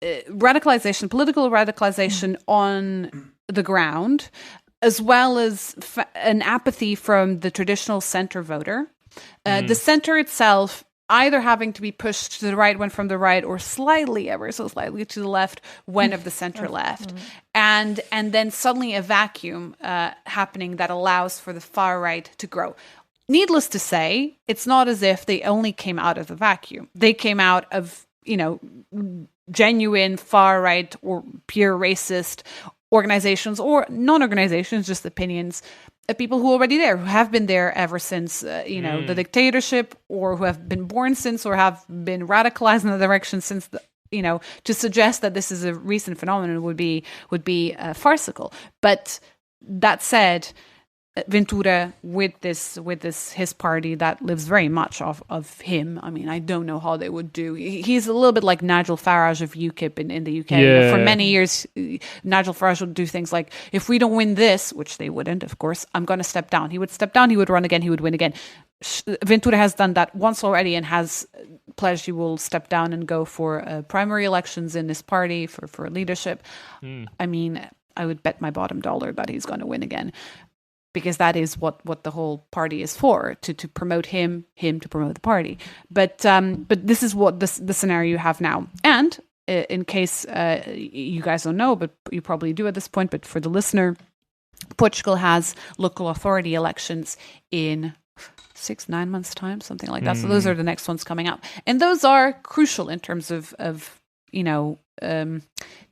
radicalization, political radicalization on the ground, as well as an apathy from the traditional center voter. The center itself either having to be pushed to the right when from the right, or ever so slightly to the left when of the center left. And then suddenly a vacuum happening that allows for the far right to grow. Needless to say, it's not as if they only came out of the vacuum. They came out of, genuine far right or pure racist organizations, or non-organizations, just opinions of people who are already there, who have been there ever since, the dictatorship, or who have been born since, or have been radicalized in the direction since to suggest that this is a recent phenomenon would be farcical. But that said, Ventura with this his party that lives very much of him. I mean, I don't know how they would do. He's a little bit like Nigel Farage of UKIP in the UK. Yeah. For many years, Nigel Farage would do things like, if we don't win this, which they wouldn't, of course, I'm going to step down. He would step down, he would run again, he would win again. Ventura has done that once already and has pledged he will step down and go for primary elections in his party for leadership. I mean, I would bet my bottom dollar that he's going to win again. Because that is what the whole party is for, to promote him to promote the party. But this is what the scenario you have now. And in case you guys don't know, but you probably do at this point, but for the listener, Portugal has local authority elections in 6-9 months' time, something like that. So those are the next ones coming up. And those are crucial in terms of the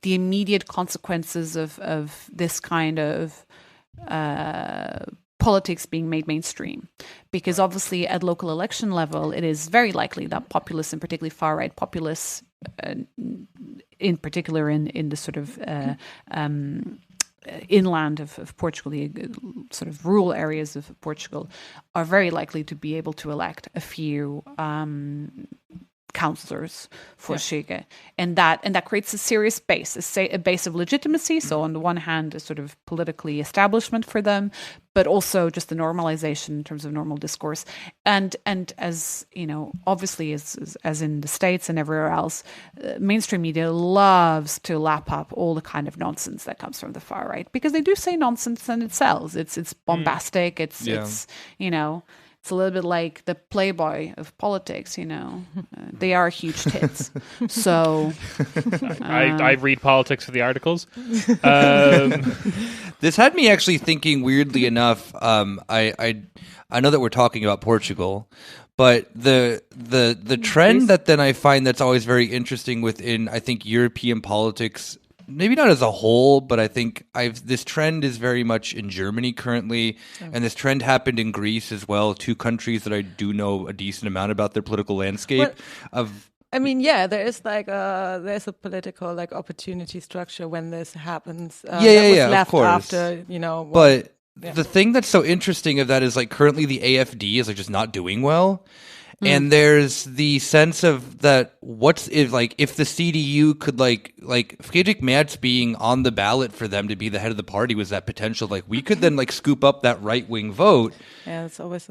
immediate consequences of this kind of politics being made mainstream, because obviously at local election level it is very likely that populists, and particularly far right populists, in particular in the sort of inland of Portugal, the sort of rural areas of Portugal, are very likely to be able to elect a few councillors for Chega, and that creates a serious base, a base of legitimacy. So on the one hand, a sort of politically establishment for them, but also just the normalization in terms of normal discourse. And as you know, obviously as in the States and everywhere else, mainstream media loves to lap up all the kind of nonsense that comes from the far right, because they do say nonsense and it sells. It's bombastic. It's you know. It's a little bit like the Playboy of politics, you know. They are huge tits. So I read politics for the articles. This had me actually thinking, weirdly enough. I know that we're talking about Portugal, but the trend that then I find that's always very interesting within, I think, European politics, maybe not as a whole, but I think this trend is very much in Germany currently, and this trend happened in Greece as well, two countries that I do know a decent amount about their political landscape. I mean, yeah, there's a political like opportunity structure when this happens. That was left of course. After, you know. But the thing that's so interesting of that is like currently the AFD is like just not doing well. And there's the sense of that if the CDU could like Friedrich Merz being on the ballot for them to be the head of the party was that potential, like we could then like scoop up that right wing vote. Yeah, it's always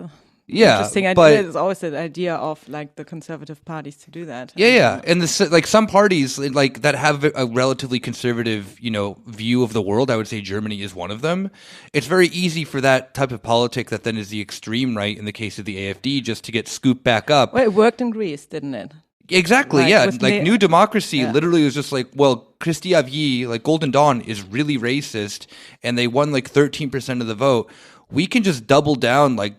interesting idea. It's always the idea of like the conservative parties to do that. Yeah. And like some parties like that have a relatively conservative, you know, view of the world. I would say Germany is one of them. It's very easy for that type of politic that then is the extreme right in the case of the AFD just to get scooped back up. Well, it worked in Greece, didn't it? Exactly, Like, yeah. with Like New Democracy literally was just like, well, Christi Aviv, like Golden Dawn is really racist and they won like 13% of the vote. We can just double down like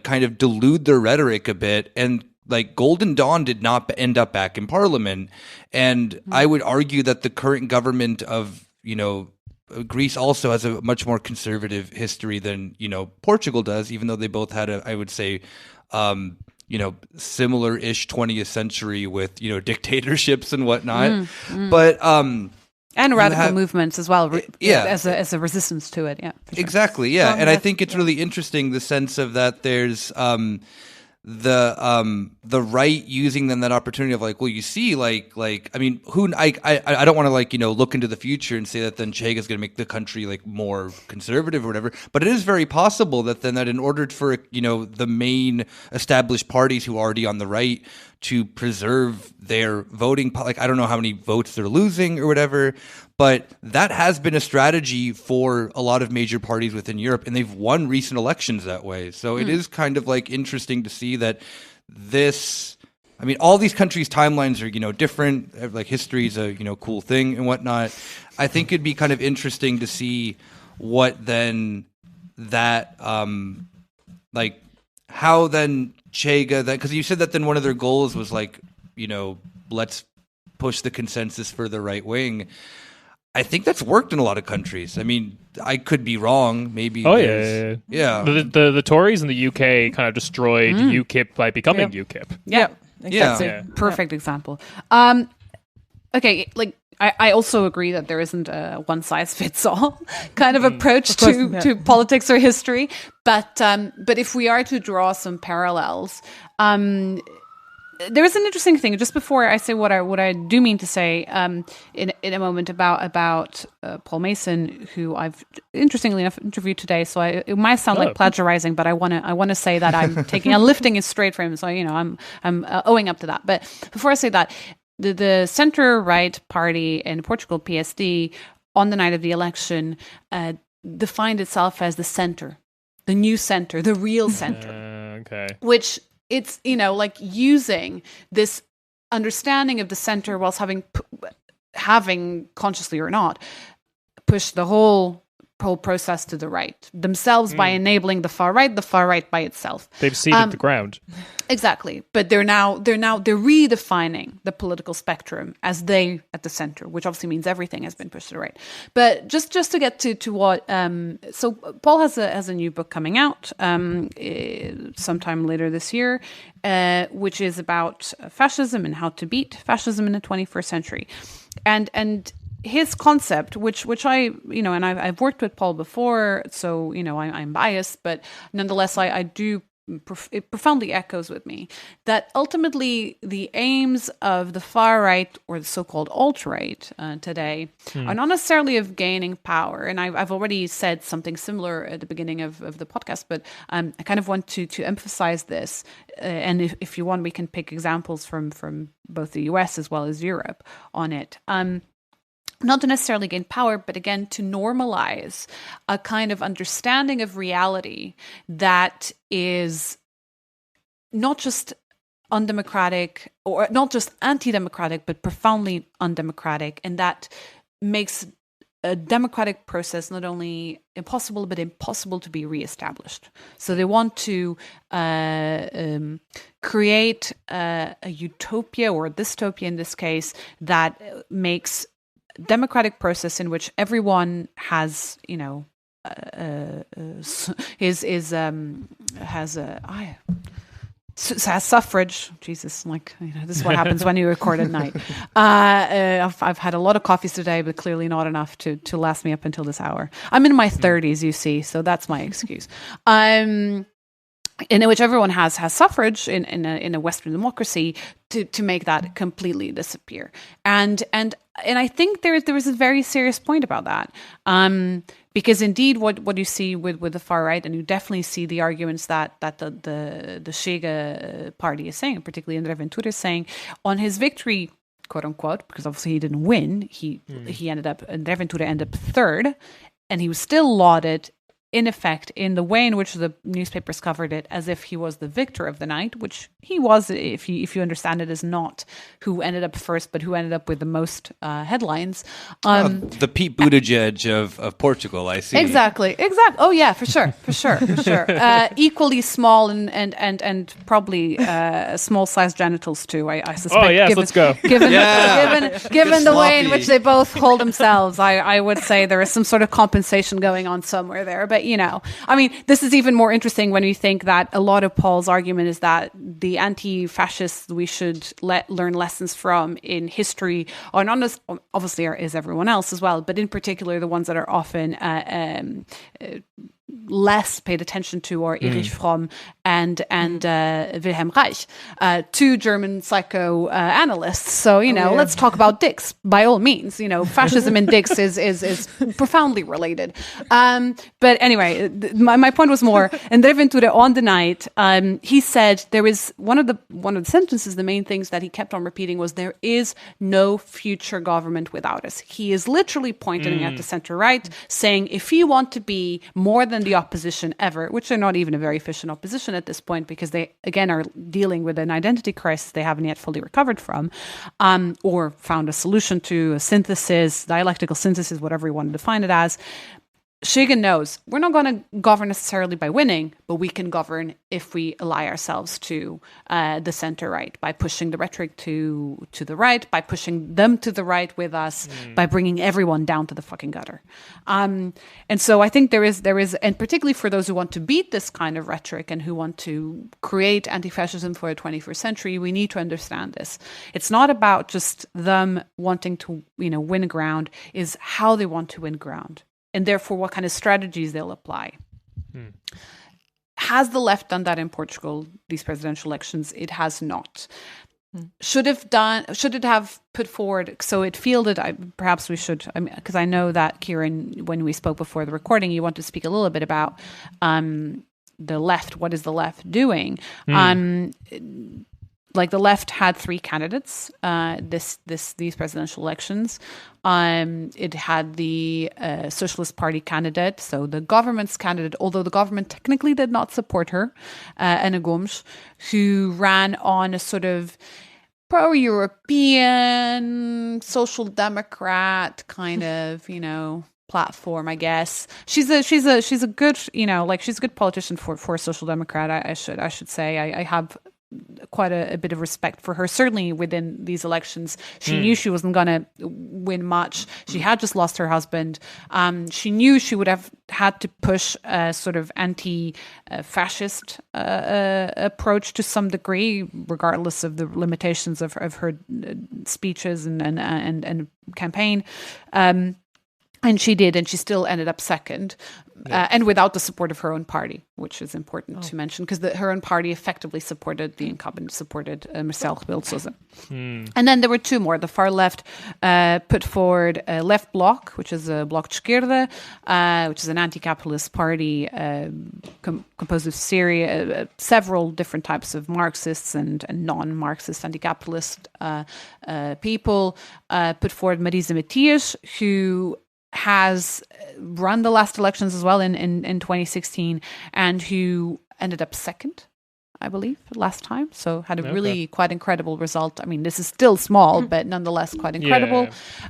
kind of delude their rhetoric a bit, and like Golden Dawn did not end up back in parliament. And I would argue that the current government of, you know, Greece also has a much more conservative history than, you know, Portugal does, even though they both had I would say, you know, similar-ish 20th century with, you know, dictatorships and whatnot. But and radical movements as well, as a resistance to it. Yeah, for sure. Exactly. Yeah, and I think it's really interesting the sense of that. There's the right using then that opportunity of like, well, you see, like I mean, I don't want to like, you know, look into the future and say that then Chega is going to make the country like more conservative or whatever, but it is very possible that then that in order for, you know, the main established parties who are already on the right to preserve their voting, like I don't know how many votes they're losing or whatever, but that has been a strategy for a lot of major parties within Europe, and they've won recent elections that way. So it is kind of like interesting to see that this, I mean, all these countries' timelines are, you know, different. Like history is a, you know, cool thing and whatnot. I think it'd be kind of interesting to see what then that, like how then Chega, that, because you said that then one of their goals was like, you know, let's push the consensus for the right wing. I think that's worked in a lot of countries. I mean, I could be wrong. Maybe. Oh yeah. The Tories in the UK kind of destroyed UKIP by becoming UKIP. Yeah, exactly. Perfect example. Okay, like I also agree that there isn't a one size fits all kind of approach to politics or history. But if we are to draw some parallels, there is an interesting thing. Just before I say what I do mean to say, in a moment about Paul Mason, who I've interestingly enough interviewed today. So it might sound like plagiarizing, but I want to say that I'm lifting it straight from him. So I'm owing up to that. But before I say that, the centre-right party in Portugal, PSD, on the night of the election, defined itself as the centre, the new centre, the real centre. Okay. Which it's, like using this understanding of the centre whilst having consciously or not, pushed the whole process to the right themselves by enabling the far right by itself. They've ceded the ground. Exactly. But they're redefining the political spectrum as they at the center, which obviously means everything has been pushed to the right. But just to get to what, so Paul has a new book coming out sometime later this year, which is about fascism and how to beat fascism in the 21st century. And his concept, which I, and I've worked with Paul before, so, I'm biased, but nonetheless, I do, it profoundly echoes with me that ultimately the aims of the far right or the so-called alt-right today are not necessarily of gaining power. And I've already said something similar at the beginning of the podcast, but I kind of want to emphasize this. And if you want, we can pick examples from both the US as well as Europe on it. Not to necessarily gain power, but again, to normalize a kind of understanding of reality that is not just undemocratic or not just anti-democratic, but profoundly undemocratic. And that makes a democratic process not only impossible, but impossible to be reestablished. So they want to create a utopia or a dystopia in this case that makes democratic process in which everyone has, has suffrage. Jesus, this is what happens when you record at night. I've had a lot of coffees today, but clearly not enough to last me up until this hour. I'm in my 30s, you see, so that's my excuse. In which everyone has suffrage in a Western democracy to make that completely disappear. And I think there is a very serious point about that. Because indeed what you see with the far right, and you definitely see the arguments that the Chega party is saying, particularly André Ventura is saying, on his victory, quote unquote, because obviously he didn't win, André Ventura ended up third, and he was still lauded in effect, in the way in which the newspapers covered it, as if he was the victor of the night, which he was, if you understand it, is not who ended up first, but who ended up with the most headlines. The Pete Buttigieg of Portugal, I see. Exactly. Oh yeah, for sure. Equally small and probably small-sized genitals too. I suspect. Oh yes, let's go. Given the way in which they both hold themselves, I would say there is some sort of compensation going on somewhere there. But this is even more interesting when you think that a lot of Paul's argument is that the anti-fascists we should learn lessons from in history are not as obviously is everyone else as well, but in particular the ones that are often less paid attention to are Erich Fromm and Wilhelm Reich, two German psychoanalysts. So let's talk about dicks by all means. Fascism and dicks is profoundly related. But anyway, my point was more. André Ventura on the night, he said there is one of the sentences. The main things that he kept on repeating was there is no future government without us. He is literally pointing at the center right, saying if you want to be more than the opposition ever, which they're not even a very efficient opposition at this point because they again are dealing with an identity crisis they haven't yet fully recovered from, or found a solution to, a synthesis, dialectical synthesis, whatever you want to define it as. Chega knows we're not going to govern necessarily by winning, but we can govern if we ally ourselves to the center right, by pushing the rhetoric to the right, by pushing them to the right with us, by bringing everyone down to the fucking gutter. And so I think there is, and particularly for those who want to beat this kind of rhetoric and who want to create anti-fascism for the 21st century, we need to understand this. It's not about just them wanting to, win ground, is how they want to win ground. And therefore, what kind of strategies they'll apply. Has the left done that in Portugal, these presidential elections? It has not. Should it have put forward, so it fielded, perhaps we should, because I know that, Kieran, when we spoke before the recording, you want to speak a little bit about the left. What is the left doing? Like the left had 3 candidates these presidential elections. It had the Socialist Party candidate, so the government's candidate, although the government technically did not support her, Ana Gomes, who ran on a sort of pro-European, social democrat kind of, platform, I guess. She's a good, she's a good politician for a social democrat. I should say I have quite a bit of respect for her. Certainly within these elections, she knew she wasn't going to win much. She had just lost her husband. She knew she would have had to push a sort of anti-fascist approach to some degree, regardless of the limitations of her speeches and campaign. And she did, and she still ended up second. And without the support of her own party, which is important to mention, because her own party effectively supported the incumbent, supported Marcelo Rebelo de Sousa. And then there were 2 more. The far left put forward a Left Bloc, which is a Bloc de Esquerda, which is an anti-capitalist party composed of several different types of Marxists and non-Marxist anti-capitalist people. Put forward Marisa Matias, who has run the last elections as well in 2016, and who ended up second, I believe, last time. So had a really quite incredible result. I mean, this is still small, but nonetheless quite incredible.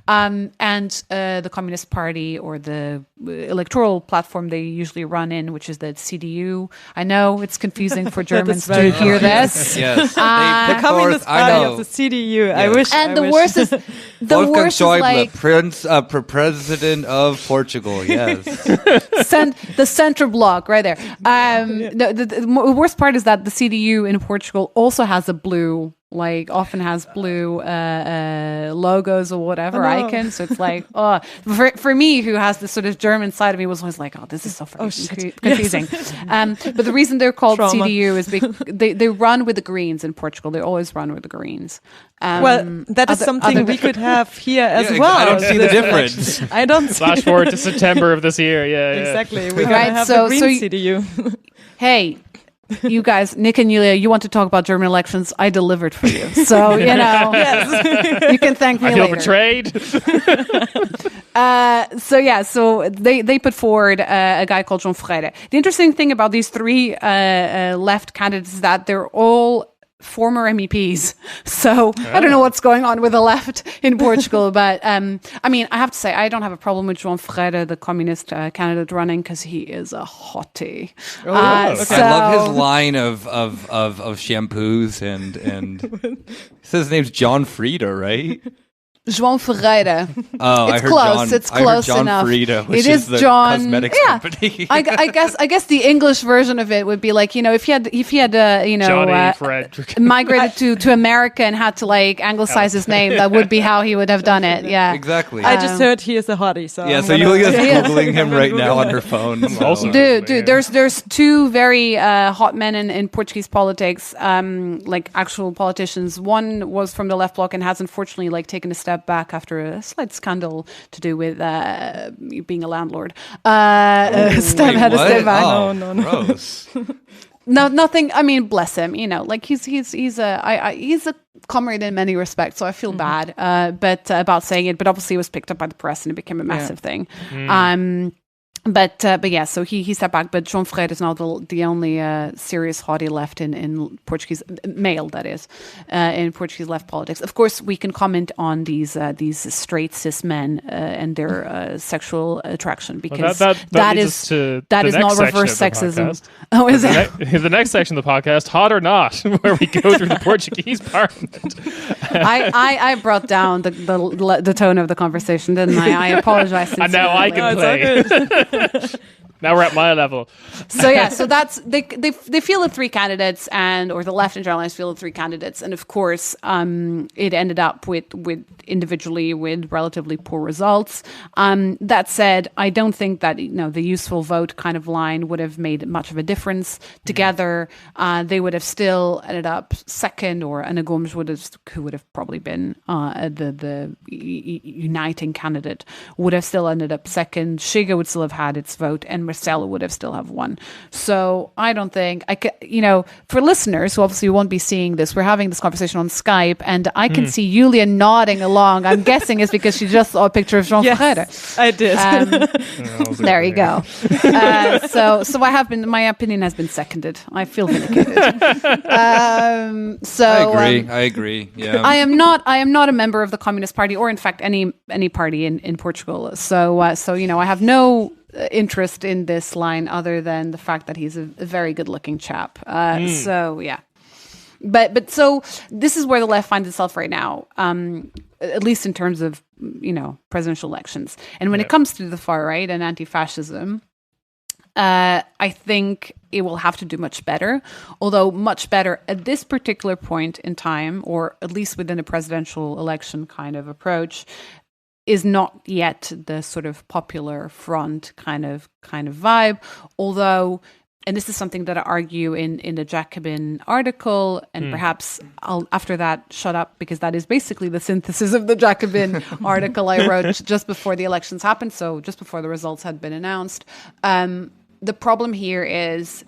Yeah. And the Communist Party, or the electoral platform they usually run in, which is the CDU. I know it's confusing for Germans to hear this. Yes. The Communist Party of the CDU. Yes. I wish. And the worst is like president of Portugal. Yes. The center bloc right there. The worst part is that the CDU in Portugal also has a blue, often has blue logos or whatever icons. So it's like, for me, who has this sort of German side of me, was always like, this is so confusing. Yes. But the reason they're called CDU is because they run with the Greens in Portugal. They always run with the Greens. That is something we could have here as well. I don't see the difference. I don't. Flash forward to September of this year. Yeah, exactly. We're gonna have the Green CDU. Hey. You guys, Nick and Yulia, you want to talk about German elections? I delivered for you. So, you can thank me later. I feel betrayed. So they put forward a guy called João Ferreira. The interesting thing about these 3 left candidates is that they're all former MEPs. So I don't know what's going on with the left in Portugal, but I have to say, I don't have a problem with João Ferreira, the communist candidate running, because he is a hottie. Okay. I love his line of shampoos and says his name's John Frieda, right? João Ferreira. Oh, it's close. It's close John enough. Frieda, which is the John. Cosmetics company. I guess the English version of it would be like, if he had migrated to America and had to anglicize his name, that would be how he would have done it. Yeah, exactly. I just heard he is a hottie. So so Yulia's googling him right now on her phone. Also dude, there's 2 very hot men in Portuguese politics, actual politicians. One was from the Left Bloc and has unfortunately taken a step back after a slight scandal to do with being a landlord. Had a step back. Oh, no. Gross. No, nothing. I mean, bless him. He's a comrade in many respects. So I feel bad, but about saying it. But obviously, it was picked up by the press and it became a massive thing. But yeah, so he stepped back. But João Ferreira is now the only serious hottie left in Portuguese male, that is, in Portuguese left politics. Of course, we can comment on these straight cis men and their sexual attraction, because that is not reverse sexism. Oh, is it? The next section of the podcast, hot or not, where we go through the Portuguese Parliament. I brought down the tone of the conversation, didn't I? I apologize. And now I can play. Now we're at my level. So yeah, so that's they fielded three candidates, or the left in general has fielded three candidates, and of course, it ended up with individually with relatively poor results. That said, I don't think that the useful vote kind of line would have made much of a difference. Together, they would have still ended up second, or Ana Gomes who would have probably been the uniting candidate, would have still ended up second. Chega would still have had its vote, and Marcelo would have still have won. So I don't think I could, for listeners who obviously won't be seeing this, we're having this conversation on Skype, and I can see Julia nodding along. I'm guessing it's because she just saw a picture of João Ferreira. I did. There you go. So I have been. My opinion has been seconded. I feel vindicated. I agree. Yeah. I am not a member of the Communist Party, or in fact any party in Portugal. So I have no interest in this line other than the fact that he's a very good looking chap. So yeah. But so this is where the left finds itself right now, at least in terms of, presidential elections. And when it comes to the far right and anti-fascism, I think it will have to do much better, although much better at this particular point in time, or at least within a presidential election kind of approach, is not yet the sort of popular front kind of vibe. Although, and this is something that I argue in the Jacobin article, and perhaps I'll after that shut up, because that is basically the synthesis of the Jacobin article I wrote just before the elections happened, so just before the results had been announced. The problem here is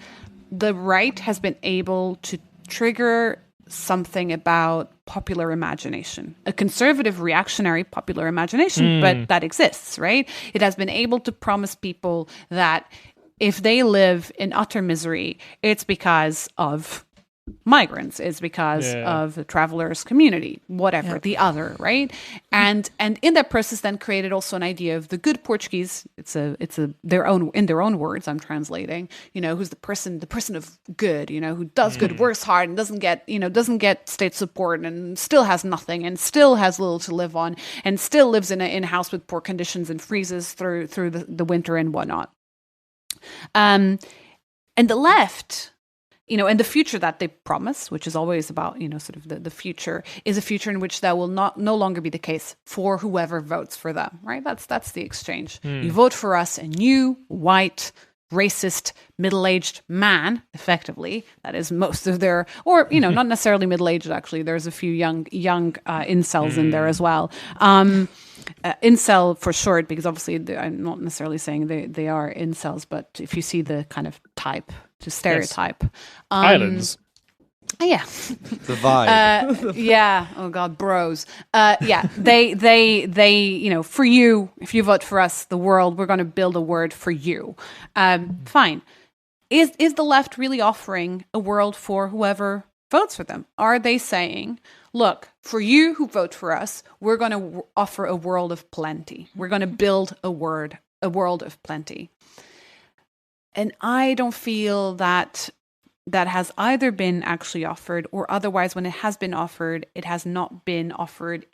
the right has been able to trigger something about popular imagination, a conservative reactionary popular imagination, but that exists, right? It has been able to promise people that if they live in utter misery, it's because of migrants, it's because of the travelers community, whatever, the other, right? And in that process then created also an idea of the good Portuguese. It's their own words I'm translating, who's the person of good, who does good, works hard, and doesn't get state support, and still has nothing, and still has little to live on, and still lives in a house with poor conditions and freezes through the winter and whatnot. And the left, and the future that they promise, which is always about, sort of the future, is a future in which that will no longer be the case for whoever votes for them, right? That's the exchange. You vote for us, a new, white, racist, middle-aged man, effectively. That is most of their, or, not necessarily middle-aged, actually. There's a few young incels in there as well. Incel for short, because obviously I'm not necessarily saying they are incels, but if you see the kind of type, to stereotype. Islands. Yeah. The vibe. Yeah. Oh God, bros. Yeah. They, for you, if you vote for us, the world, we're going to build a word for you. Fine. Is the left really offering a world for whoever votes for them? Are they saying, look, for you who vote for us, we're going to offer a world of plenty. We're going to build a world of plenty. And I don't feel that has either been actually offered, or otherwise, when it has been offered, it has not been offered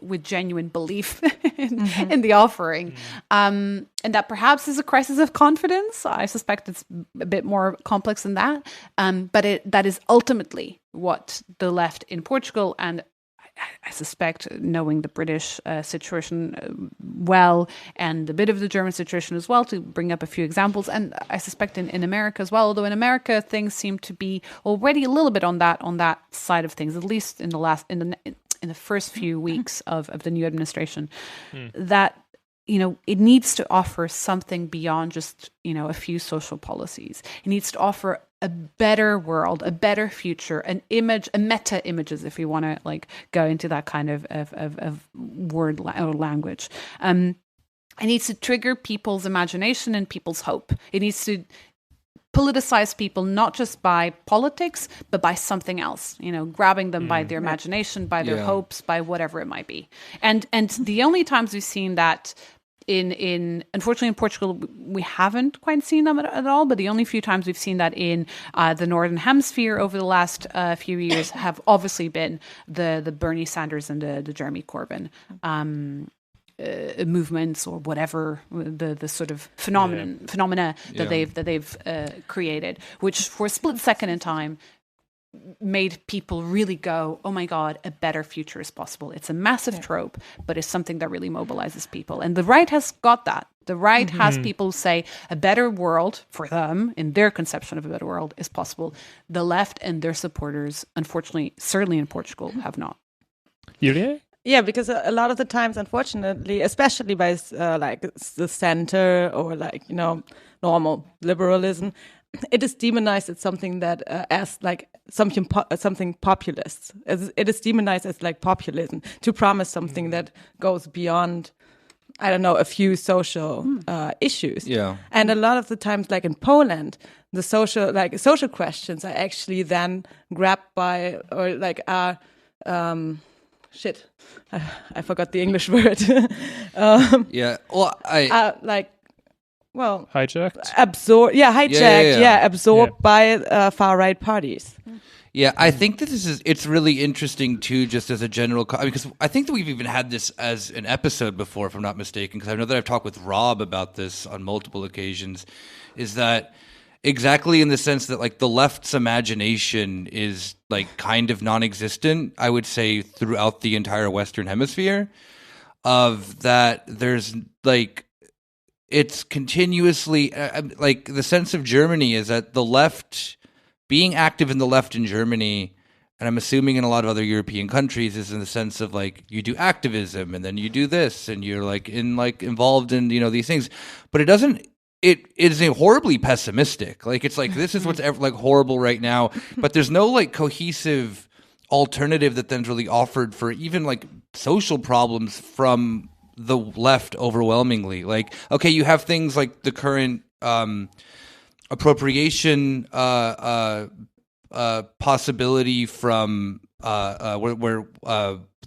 with genuine belief in the offering. And that perhaps is a crisis of confidence. I suspect it's a bit more complex than that. But that is ultimately what the left in Portugal, and I suspect, knowing the British situation well, and a bit of the German situation as well, to bring up a few examples, and I suspect in America as well, although in America things seem to be already a little bit on that side of things, at least in the first few weeks of the new administration, that it needs to offer something beyond just a few social policies. It needs to offer a better world, a better future, a meta images, if you want to go into that kind of word or language. it needs to trigger people's imagination and people's hope. It needs to politicize people not just by politics, but by something else, grabbing them by their imagination, by their hopes, by whatever it might be. And the only times we've seen that unfortunately in Portugal, we haven't quite seen them at all, but the only few times we've seen that in the Northern Hemisphere over the last few years have obviously been the Bernie Sanders and the Jeremy Corbyn movements, or whatever the sort of phenomena that they've created, which for a split second in time made people really go, oh my God, a better future is possible. It's a massive trope, but it's something that really mobilizes people. And the right has got that. The right has people say a better world for them, in their conception of a better world, is possible. The left and their supporters, unfortunately, certainly in Portugal, have not. Julia? Yeah, because a lot of the times, unfortunately, especially by like the center or normal liberalism, it is demonized as something that as like something populist. It is demonized as like populism, to promise something that goes beyond, I don't know, a few social issues. Yeah, and a lot of the times, like in Poland, the social questions are actually then grabbed by or like are. I forgot the English word. Hijacked? Absorbed by far-right parties. Yeah, I think that it's really interesting too, just as a general, because I think that we've even had this as an episode before, if I'm not mistaken, because I know that I've talked with Rob about this on multiple occasions, is that exactly in the sense that like the left's imagination is like kind of non-existent, I would say, throughout the entire Western Hemisphere, of that there's like, it's continuously, like the sense of Germany is that the left, being active in the left in Germany, and I'm assuming in a lot of other European countries, is in the sense of like you do activism and then you do this and you're like involved in these things, but it doesn't. It is a horribly pessimistic. Like it's like this is what's like horrible right now, but there's no like cohesive alternative that then's really offered for even like social problems from the left overwhelmingly. Like, okay, you have things like the current appropriation possibility from where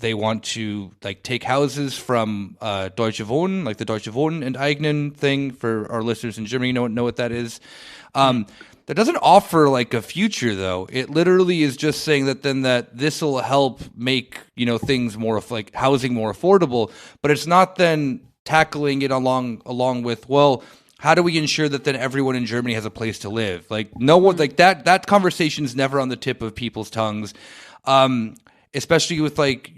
they want to like take houses from Deutsche Wohnen, like the Deutsche Wohnen enteignen thing. For our listeners in Germany, know what that is. That doesn't offer like a future, though. It literally is just saying that this will help make things more like housing more affordable, but it's not then tackling it along with, well, how do we ensure that then everyone in Germany has a place to live? Like no one, like that conversation's never on the tip of people's tongues. Especially with like,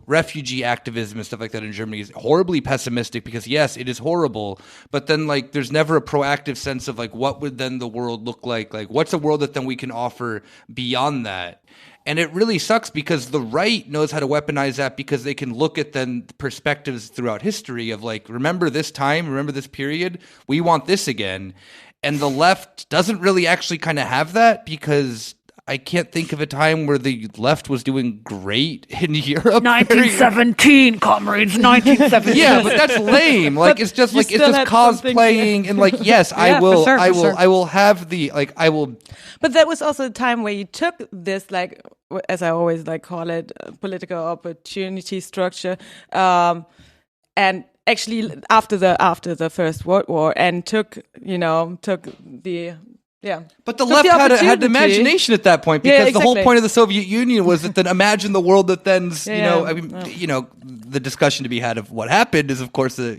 refugee activism and stuff like that in Germany is horribly pessimistic, because yes, it is horrible, but then like there's never a proactive sense of like what would then the world look like what's a world that then we can offer beyond that. And it really sucks because the right knows how to weaponize that, because they can look at then perspectives throughout history of like, remember this time, remember this period, we want this again. And the left doesn't really actually kind of have that, because I can't think of a time where the left was doing great in Europe. 1917, comrades, 1917. Yeah, but that's lame. Like it's just cosplaying and like, yes, I will have the like I will. But that was also a time where you took this, like, as I always like call it, political opportunity structure, and actually after the First World War, and took the. Yeah, but the left had imagination at that point, because the whole point of the Soviet Union was that then imagine the world that then's the discussion to be had of what happened is of course a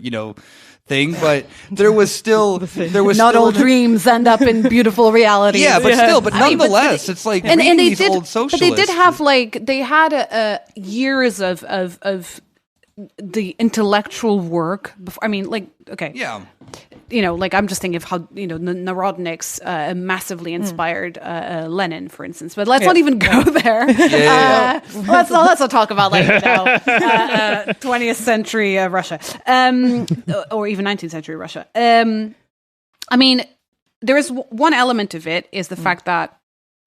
thing, but there was not all dreams end up in beautiful reality. Yeah, but nonetheless, it's like and they did, old socialists. But they did have they had years of the intellectual work before. I mean, like, okay, yeah. Like I'm just thinking of how Narodniks massively inspired Lenin, for instance. But let's not even go there. Let's not talk about 20th century Russia, or even 19th century Russia. I mean, there is one element of it is the fact that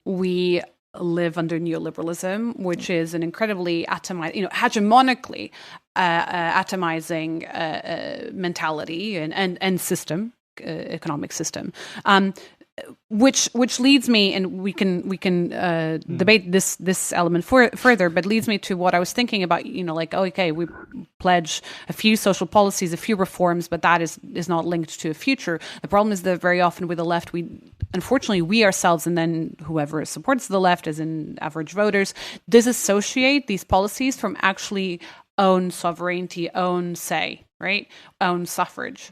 we live under neoliberalism, which is an incredibly hegemonically atomizing mentality and system, economic system. Which leads me, and we can debate this element further, but leads me to what I was thinking about. Okay, we pledge a few social policies, a few reforms, but that is not linked to a future. The problem is that very often with the left, unfortunately, we ourselves, and then whoever supports the left, as in average voters, disassociate these policies from actually own sovereignty, own say, right? Own suffrage.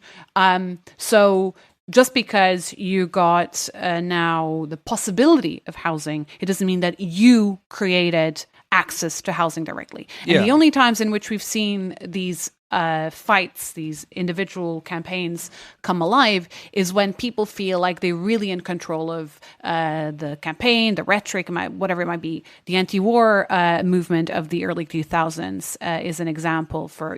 So just because you got now the possibility of housing, it doesn't mean that you created access to housing directly. And the only times in which we've seen these fights, these individual campaigns come alive is when people feel like they're really in control of the campaign, the rhetoric, whatever it might be. The anti-war movement of the early 2000s is an example for,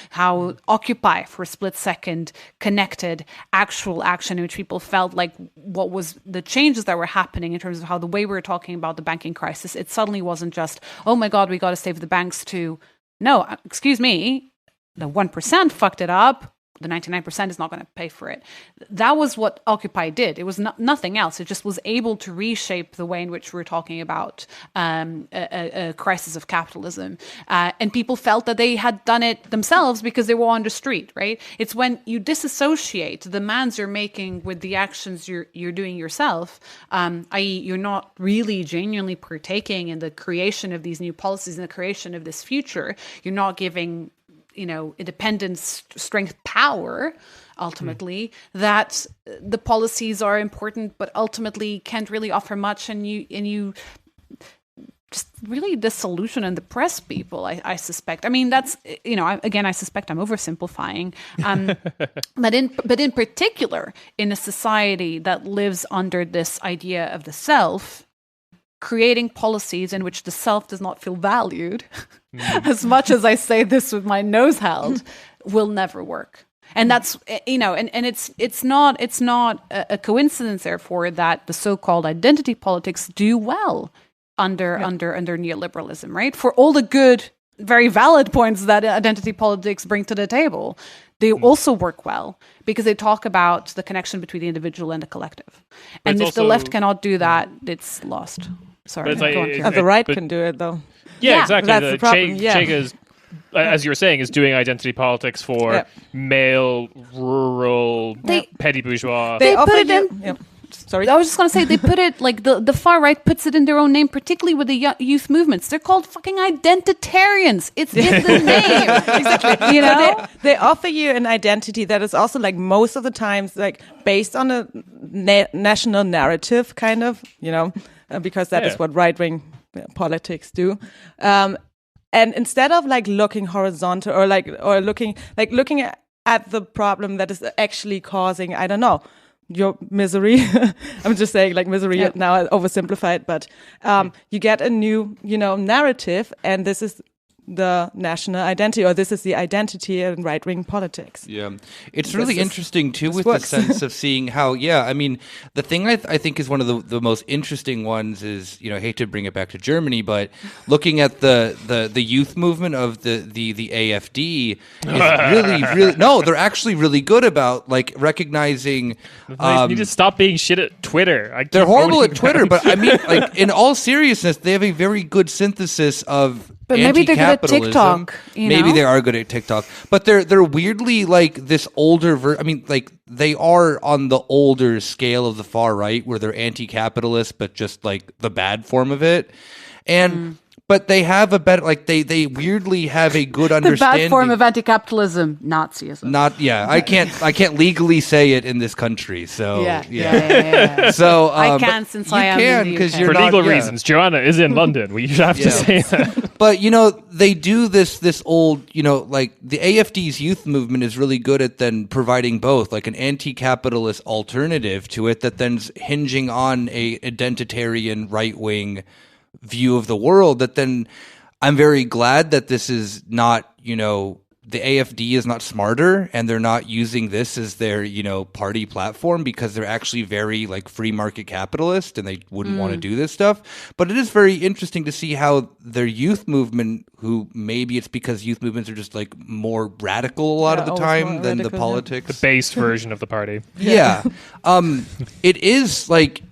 how Occupy for a split second connected actual action in which people felt like what was the changes that were happening in terms of how the way we were talking about the banking crisis, it suddenly wasn't just, oh my God, we got to save the banks, to, no, excuse me, the 1% fucked it up. The 99% is not going to pay for it. That was what Occupy did. It was nothing else. It just was able to reshape the way in which we're talking about a crisis of capitalism. And people felt that they had done it themselves because they were on the street, right? It's when you disassociate the demands you're making with the actions you're doing yourself, i.e. you're not really genuinely partaking in the creation of these new policies and the creation of this future. You're not giving independence, strength, power, ultimately, that the policies are important, but ultimately can't really offer much, and you just really disillusion and depress people, I suspect. I mean, that's, I suspect I'm oversimplifying. But in particular, in a society that lives under this idea of the self, creating policies in which the self does not feel valued, as much as I say this with my nose held, will never work. And that's, and it's not a coincidence, therefore, that the so-called identity politics do well under neoliberalism, right? For all the good, very valid points that identity politics bring to the table, they also work well because they talk about the connection between the individual and the collective. And if the left cannot do that, it's lost. Sorry. The right can do it, though. Yeah, exactly. That's the problem. Chega is, as you were saying, is doing identity politics for male, rural, petty bourgeois. They offer you... Sorry, I was just going to say they put it like the far right puts it in their own name, particularly with the youth movements. They're called fucking identitarians. It's in the name. Exactly. They offer you an identity that is also like most of the times like based on a national narrative, kind of, because that is what right wing politics do. And instead of like looking horizontal or looking at the problem that is actually causing, I don't know, your misery. I'm just saying like misery now, I oversimplified, but you get a new, narrative, and this is the national identity, or this is the identity in right-wing politics. Yeah. It's really interesting, too, with the sense of seeing how, the thing I think is one of the most interesting ones is, I hate to bring it back to Germany, but looking at the youth movement of the AfD is really, no, they're actually really good about, like, recognizing... They need to stop being shit at Twitter. They're horrible at Twitter, but I mean, like, in all seriousness, they have a very good synthesis of... But maybe they're good at TikTok. Maybe they are good at TikTok, but they're weirdly like this older. They are on the older scale of the far right, where they're anti-capitalist, but just like the bad form of it. And but they have a better, like they weirdly have a good understanding. The bad form of anti-capitalism, Nazism. I can't legally say it in this country. So yeah. So I can, since I am because for legal reasons. Joanna is in London. We have to say that. But they do this old, like the AfD's youth movement is really good at then providing both, like an anti-capitalist alternative to it that then's hinging on a identitarian right-wing view of the world. That then I'm very glad that this is not, the AFD is not smarter and they're not using this as their, party platform because they're actually very like free market capitalist and they wouldn't want to do this stuff. But it is very interesting to see how their youth movement, who maybe it's because youth movements are just like more radical a lot of the time than the politics. The based version of the party. Yeah. It is like,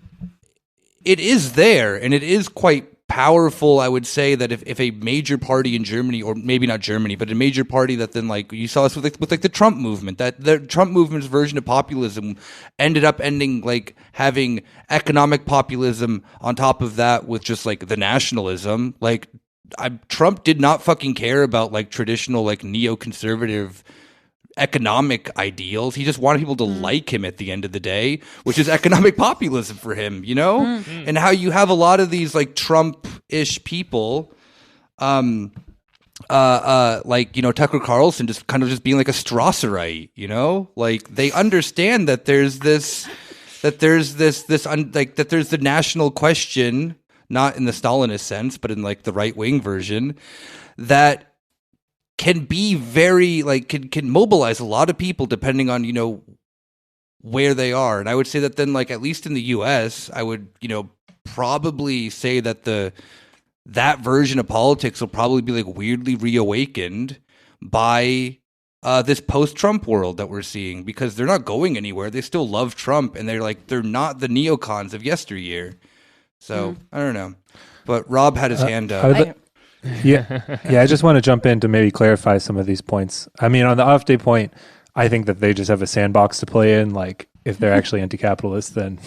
it is there and it is quite powerful. I would say that if a major party in Germany, or maybe not Germany, but a major party that then like you saw this with the Trump movement, that the Trump movement's version of populism ended up ending like having economic populism on top of that with just like the nationalism. Like Trump did not fucking care about like traditional like neoconservative economic ideals. He just wanted people to like him at the end of the day, which is economic populism for him, and how you have a lot of these like Trump-ish people, like, Tucker Carlson just kind of just being like a Strasserite, like they understand that there's the national question, not in the Stalinist sense, but in like the right-wing version, that can be very like can mobilize a lot of people depending on where they are. And I would say that then like at least in the US I would probably say that that version of politics will probably be like weirdly reawakened by this post-Trump world that we're seeing, because they're not going anywhere. They still love Trump and they're not the neocons of yesteryear. So I don't know, but Rob had his hand up. Yeah. I just want to jump in to maybe clarify some of these points. I mean, on the AfD point, I think that they just have a sandbox to play in. Like, if they're actually anti-capitalist, then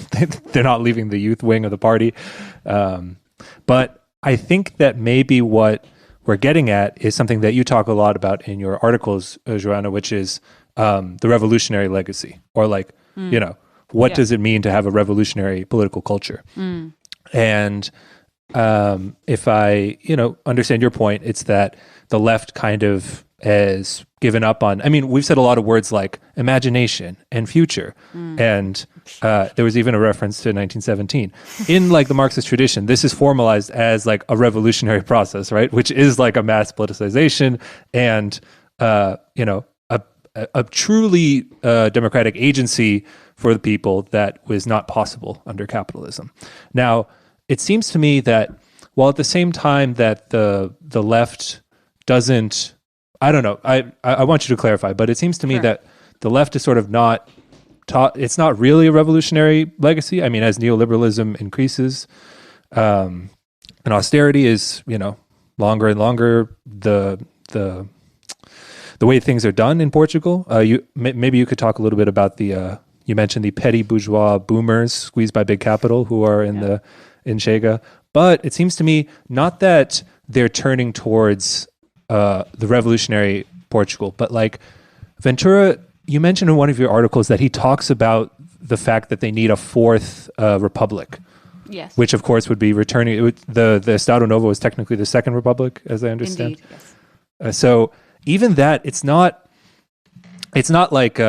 they're not leaving the youth wing of the party. But I think that maybe what we're getting at is something that you talk a lot about in your articles, Joanna, which is the revolutionary legacy, or like, what does it mean to have a revolutionary political culture? And if I, understand your point, it's that the left kind of has given up on, I mean, we've said a lot of words like imagination and future. And there was even a reference to 1917. In like the Marxist tradition, this is formalized as like a revolutionary process, right? Which is like a mass politicization and, a truly democratic agency for the people that was not possible under capitalism. Now, it seems to me that while at the same time that the left doesn't, I don't know, I want you to clarify, but it seems to me that the left is sort of not taught, it's not really a revolutionary legacy. I mean, as neoliberalism increases and austerity is, longer and longer, the way things are done in Portugal, maybe you could talk a little bit about you mentioned the petty bourgeois boomers squeezed by big capital who are in Chega. But it seems to me not that they're turning towards the revolutionary Portugal, but like Ventura, you mentioned in one of your articles that he talks about the fact that they need a fourth republic. Yes. Which of course would be returning. The Estado Novo is technically the second republic, as I understand. Indeed, yes. So even that, it's not like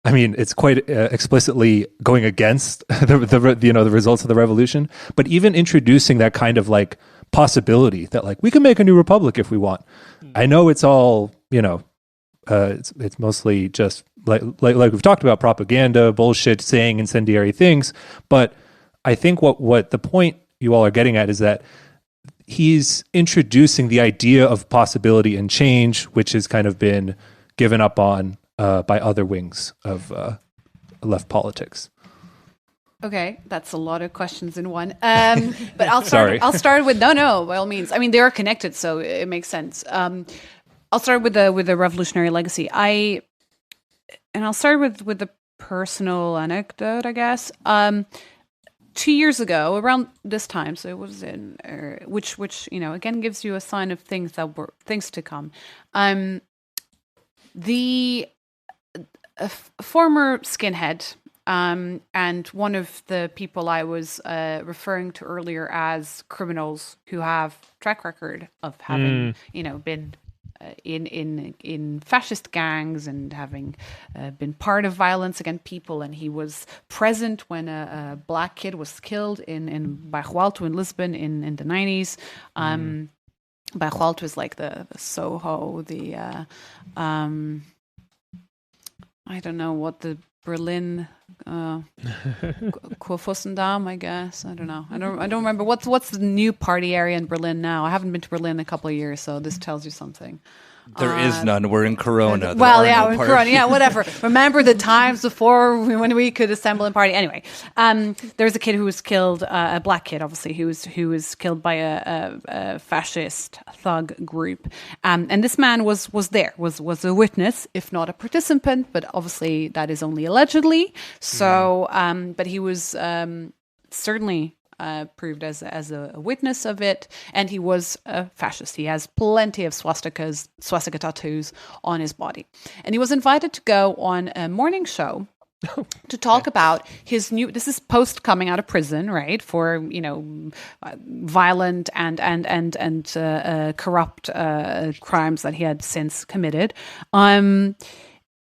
I mean, it's quite explicitly going against the results of the revolution. But even introducing that kind of like possibility that like we can make a new republic if we want. I know it's all it's mostly just like we've talked about, propaganda, bullshit, saying incendiary things. But I think what the point you all are getting at is that he's introducing the idea of possibility and change, which has kind of been given up on by other wings of left politics. Okay, that's a lot of questions in one. But I'll start with no, by all means. I mean, they are connected, so it makes sense. I'll start with the revolutionary legacy. I'll start with the personal anecdote, I guess. 2 years ago, around this time, so it was in which again gives you a sign of things to come. A former skinhead, and one of the people I was referring to earlier as criminals who have track record of having been in fascist gangs and having been part of violence against people, and he was present when a black kid was killed in Bairro Alto in Lisbon in the 90s. Barrolt was like the Soho, the I don't know what the Berlin Kurfürstendamm, I guess. I don't know. I don't remember what's the new party area in Berlin now. I haven't been to Berlin in a couple of years, so this tells you something. There is none. We're in Corona. There Well, are yeah, no we're in parties. Corona. Yeah, whatever. Remember the times before when we could assemble and party. Anyway, there was a kid who was killed, a black kid, obviously, who was killed by a fascist thug group. And this man was there, was a witness, if not a participant, but obviously that is only allegedly. So, but he was certainly proved as a witness of it, and he was a fascist. He has plenty of swastika tattoos on his body, and he was invited to go on a morning show to talk about his new. This is post coming out of prison, right? For violent and corrupt crimes that he had since committed.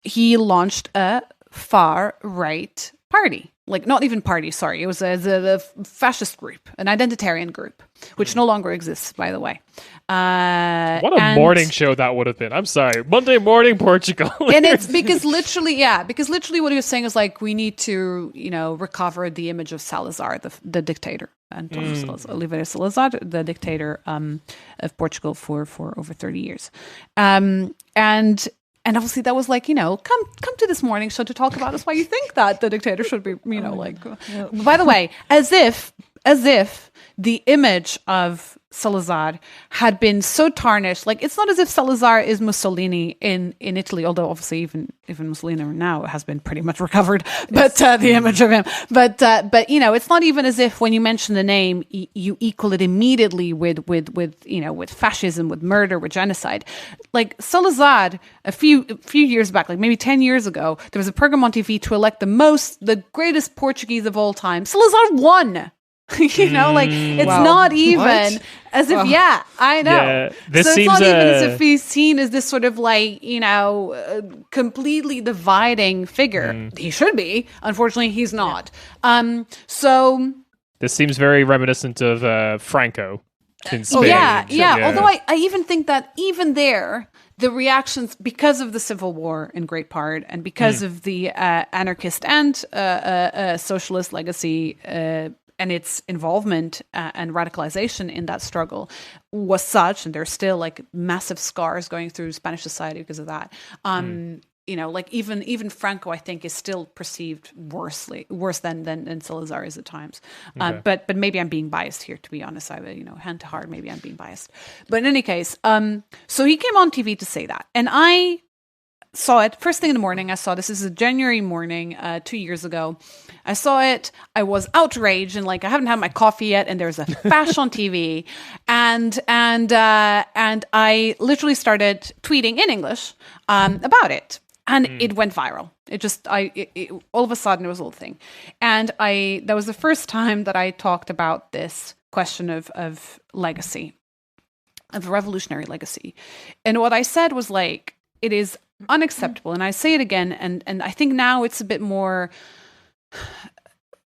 He launched a far right party. Like, not even party, sorry. It was a fascist group, an identitarian group, which no longer exists, by the way. What a morning show that would have been. I'm sorry. Monday morning, Portugal. And it's because literally what he was saying is like, we need to, recover the image of Salazar, the dictator. Oliveira Salazar, the dictator of Portugal for over 30 years. And obviously that was like, come to this morning show to talk about us why you think that the dictator should be, By the way, as if the image of Salazar had been so tarnished. Like, it's not as if Salazar is Mussolini in Italy, although obviously even Mussolini now has been pretty much recovered, but the image of him. But it's not even as if when you mention the name, you equal it immediately with fascism, with murder, with genocide. Like Salazar, a few years back, like maybe 10 years ago, there was a program on TV to elect the greatest Portuguese of all time. Salazar won. It's not even as if, I know. Yeah, this so it's seems not even as if he's seen as this sort of like, completely dividing figure. He should be. Unfortunately, he's not. So this seems very reminiscent of Franco in Spain. Although I even think that even there, the reactions, because of the civil war in great part, and because of the anarchist and socialist legacy and its involvement and radicalization in that struggle was such, and there's still like massive scars going through Spanish society because of that. Like even Franco, I think, is still perceived worse than Salazar is at times. Okay. But maybe I'm being biased here, to be honest. Hand to heart, maybe I'm being biased. But in any case, so he came on TV to say that, and I saw it first thing in the morning. I saw this is a January morning, 2 years ago. I saw it. I was outraged, and like I haven't had my coffee yet, and there's a fash on TV, and I literally started tweeting in English about it, and it went viral. It just all of a sudden it was a little thing, and that was the first time that I talked about this question of legacy, of revolutionary legacy, and what I said was like, it is unacceptable, and I say it again, and I think now it's a bit more.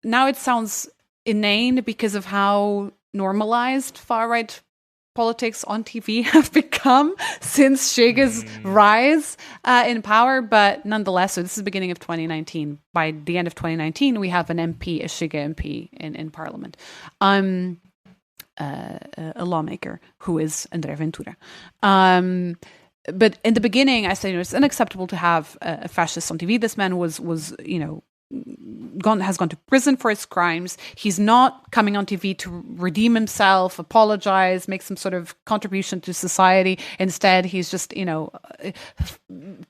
Now it sounds inane because of how normalized far-right politics on TV have become since Chega's rise in power, but nonetheless, so this is the beginning of 2019. By the end of 2019, we have an MP, a Chega MP in Parliament. A lawmaker who is André Ventura. But in the beginning, I said it's unacceptable to have a fascist on TV. This man was has gone to prison for his crimes. He's not coming on TV to redeem himself, apologize, make some sort of contribution to society. Instead, he's just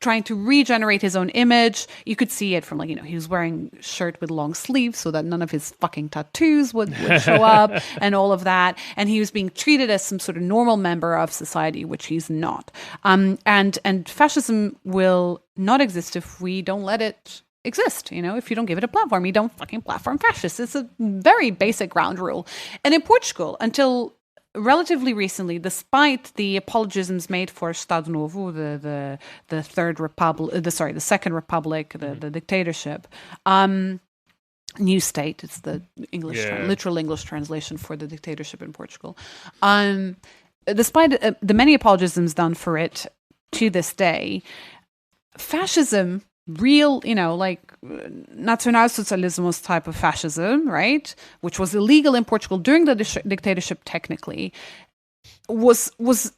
trying to regenerate his own image. You could see it from he was wearing a shirt with long sleeves so that none of his fucking tattoos would show up and all of that. And he was being treated as some sort of normal member of society, which he's not. And fascism will not exist if we don't let it exist. If you don't give it a platform, you don't fucking platform fascists. It's a very basic ground rule. And in Portugal, until relatively recently, despite the apologisms made for Estado Novo, the third republic, the Second Republic, the dictatorship, new state, it's the English literal English translation for the dictatorship in Portugal. despite the many apologisms done for it to this day, fascism, real, like Nationalsozialismus type of fascism, right, which was illegal in Portugal during the dictatorship technically, was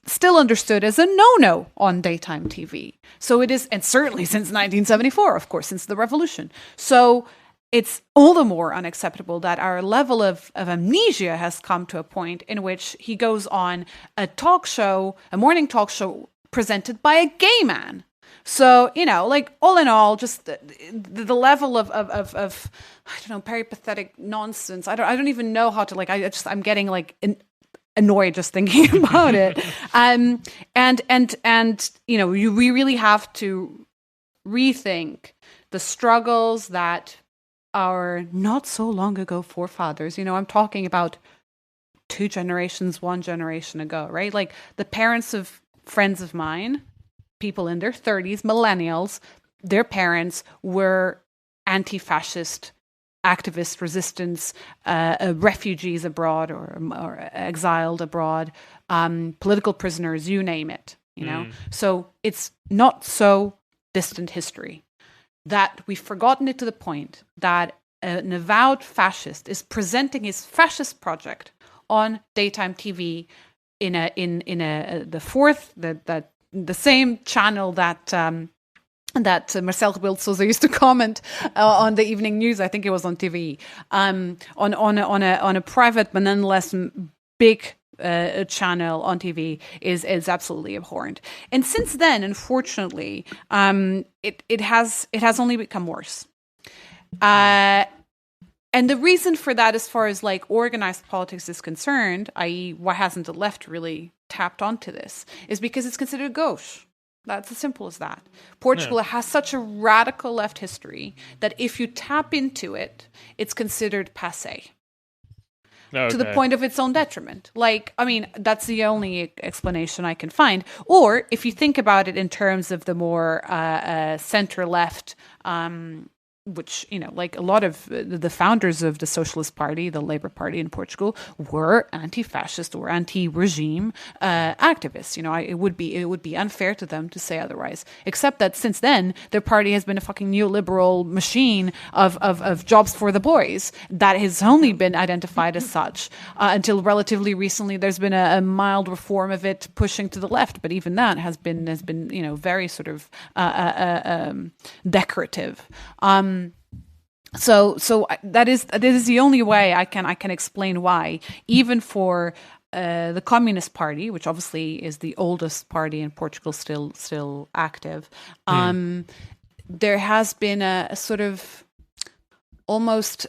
still understood as a no-no on daytime TV. So it is, and certainly since 1974, of course, since the revolution. So it's all the more unacceptable that our level of amnesia has come to a point in which he goes on a morning talk show presented by a gay man. So, like all in all, just the level of I don't know, peripatetic nonsense. I don't even know how to, like, I'm getting like annoyed just thinking about it. We really have to rethink the struggles that our not so long ago forefathers, I'm talking about 2 generations, 1 generation ago, right? Like the parents of friends of mine, people in their 30s, millennials, their parents were anti-fascist activist resistance, refugees abroad or exiled abroad, political prisoners, you name it, So it's not so distant history that we've forgotten it to the point that an avowed fascist is presenting his fascist project on daytime TV in the same channel that Marcel Rebelo used to comment on the evening news. I think it was on TV, on a private but nonetheless big channel on TV is absolutely abhorrent. And since then, unfortunately, it has only become worse. And the reason for that, as far as like organized politics is concerned, i.e., why hasn't the left really tapped onto this, is because it's considered gauche. That's as simple as that. Portugal has such a radical left history that if you tap into it, it's considered passé. Okay. To the point of its own detriment. Like, I mean, that's the only explanation I can find. Or if you think about it in terms of the more center-left, which, like a lot of the founders of the Socialist Party, the Labour Party in Portugal, were anti-fascist or anti-regime activists. It would be unfair to them to say otherwise. Except that since then, their party has been a fucking neoliberal machine of jobs for the boys that has only been identified as such until relatively recently. There's been a mild reform of it pushing to the left, but even that has been very sort of decorative. So that is the only way I can explain why, even for the Communist Party, which obviously is the oldest party in Portugal, still active, there has been a sort of almost,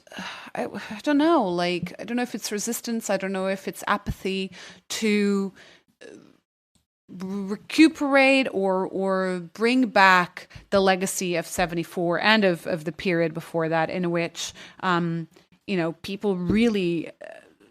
I don't know, like, I don't know if it's resistance, I don't know if it's apathy to recuperate or bring back the legacy of 74 and of the period before that, in which people really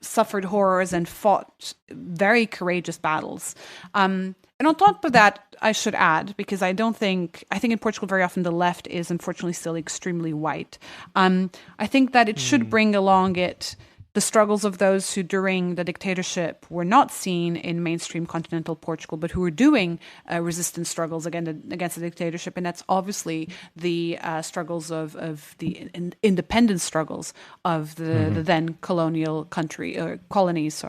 suffered horrors and fought very courageous battles. And on top of that, I should add, because I think in Portugal very often the left is unfortunately still extremely white. I think that it should bring along it the struggles of those who during the dictatorship were not seen in mainstream continental Portugal, but who were doing resistance struggles against the dictatorship. And that's obviously the struggles of the independence struggles of the then colonial country or colonies,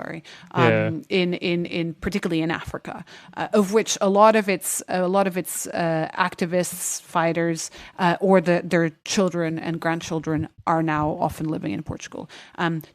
in particularly in Africa, of which a lot of its activists, fighters, or their children and grandchildren are now often living in Portugal.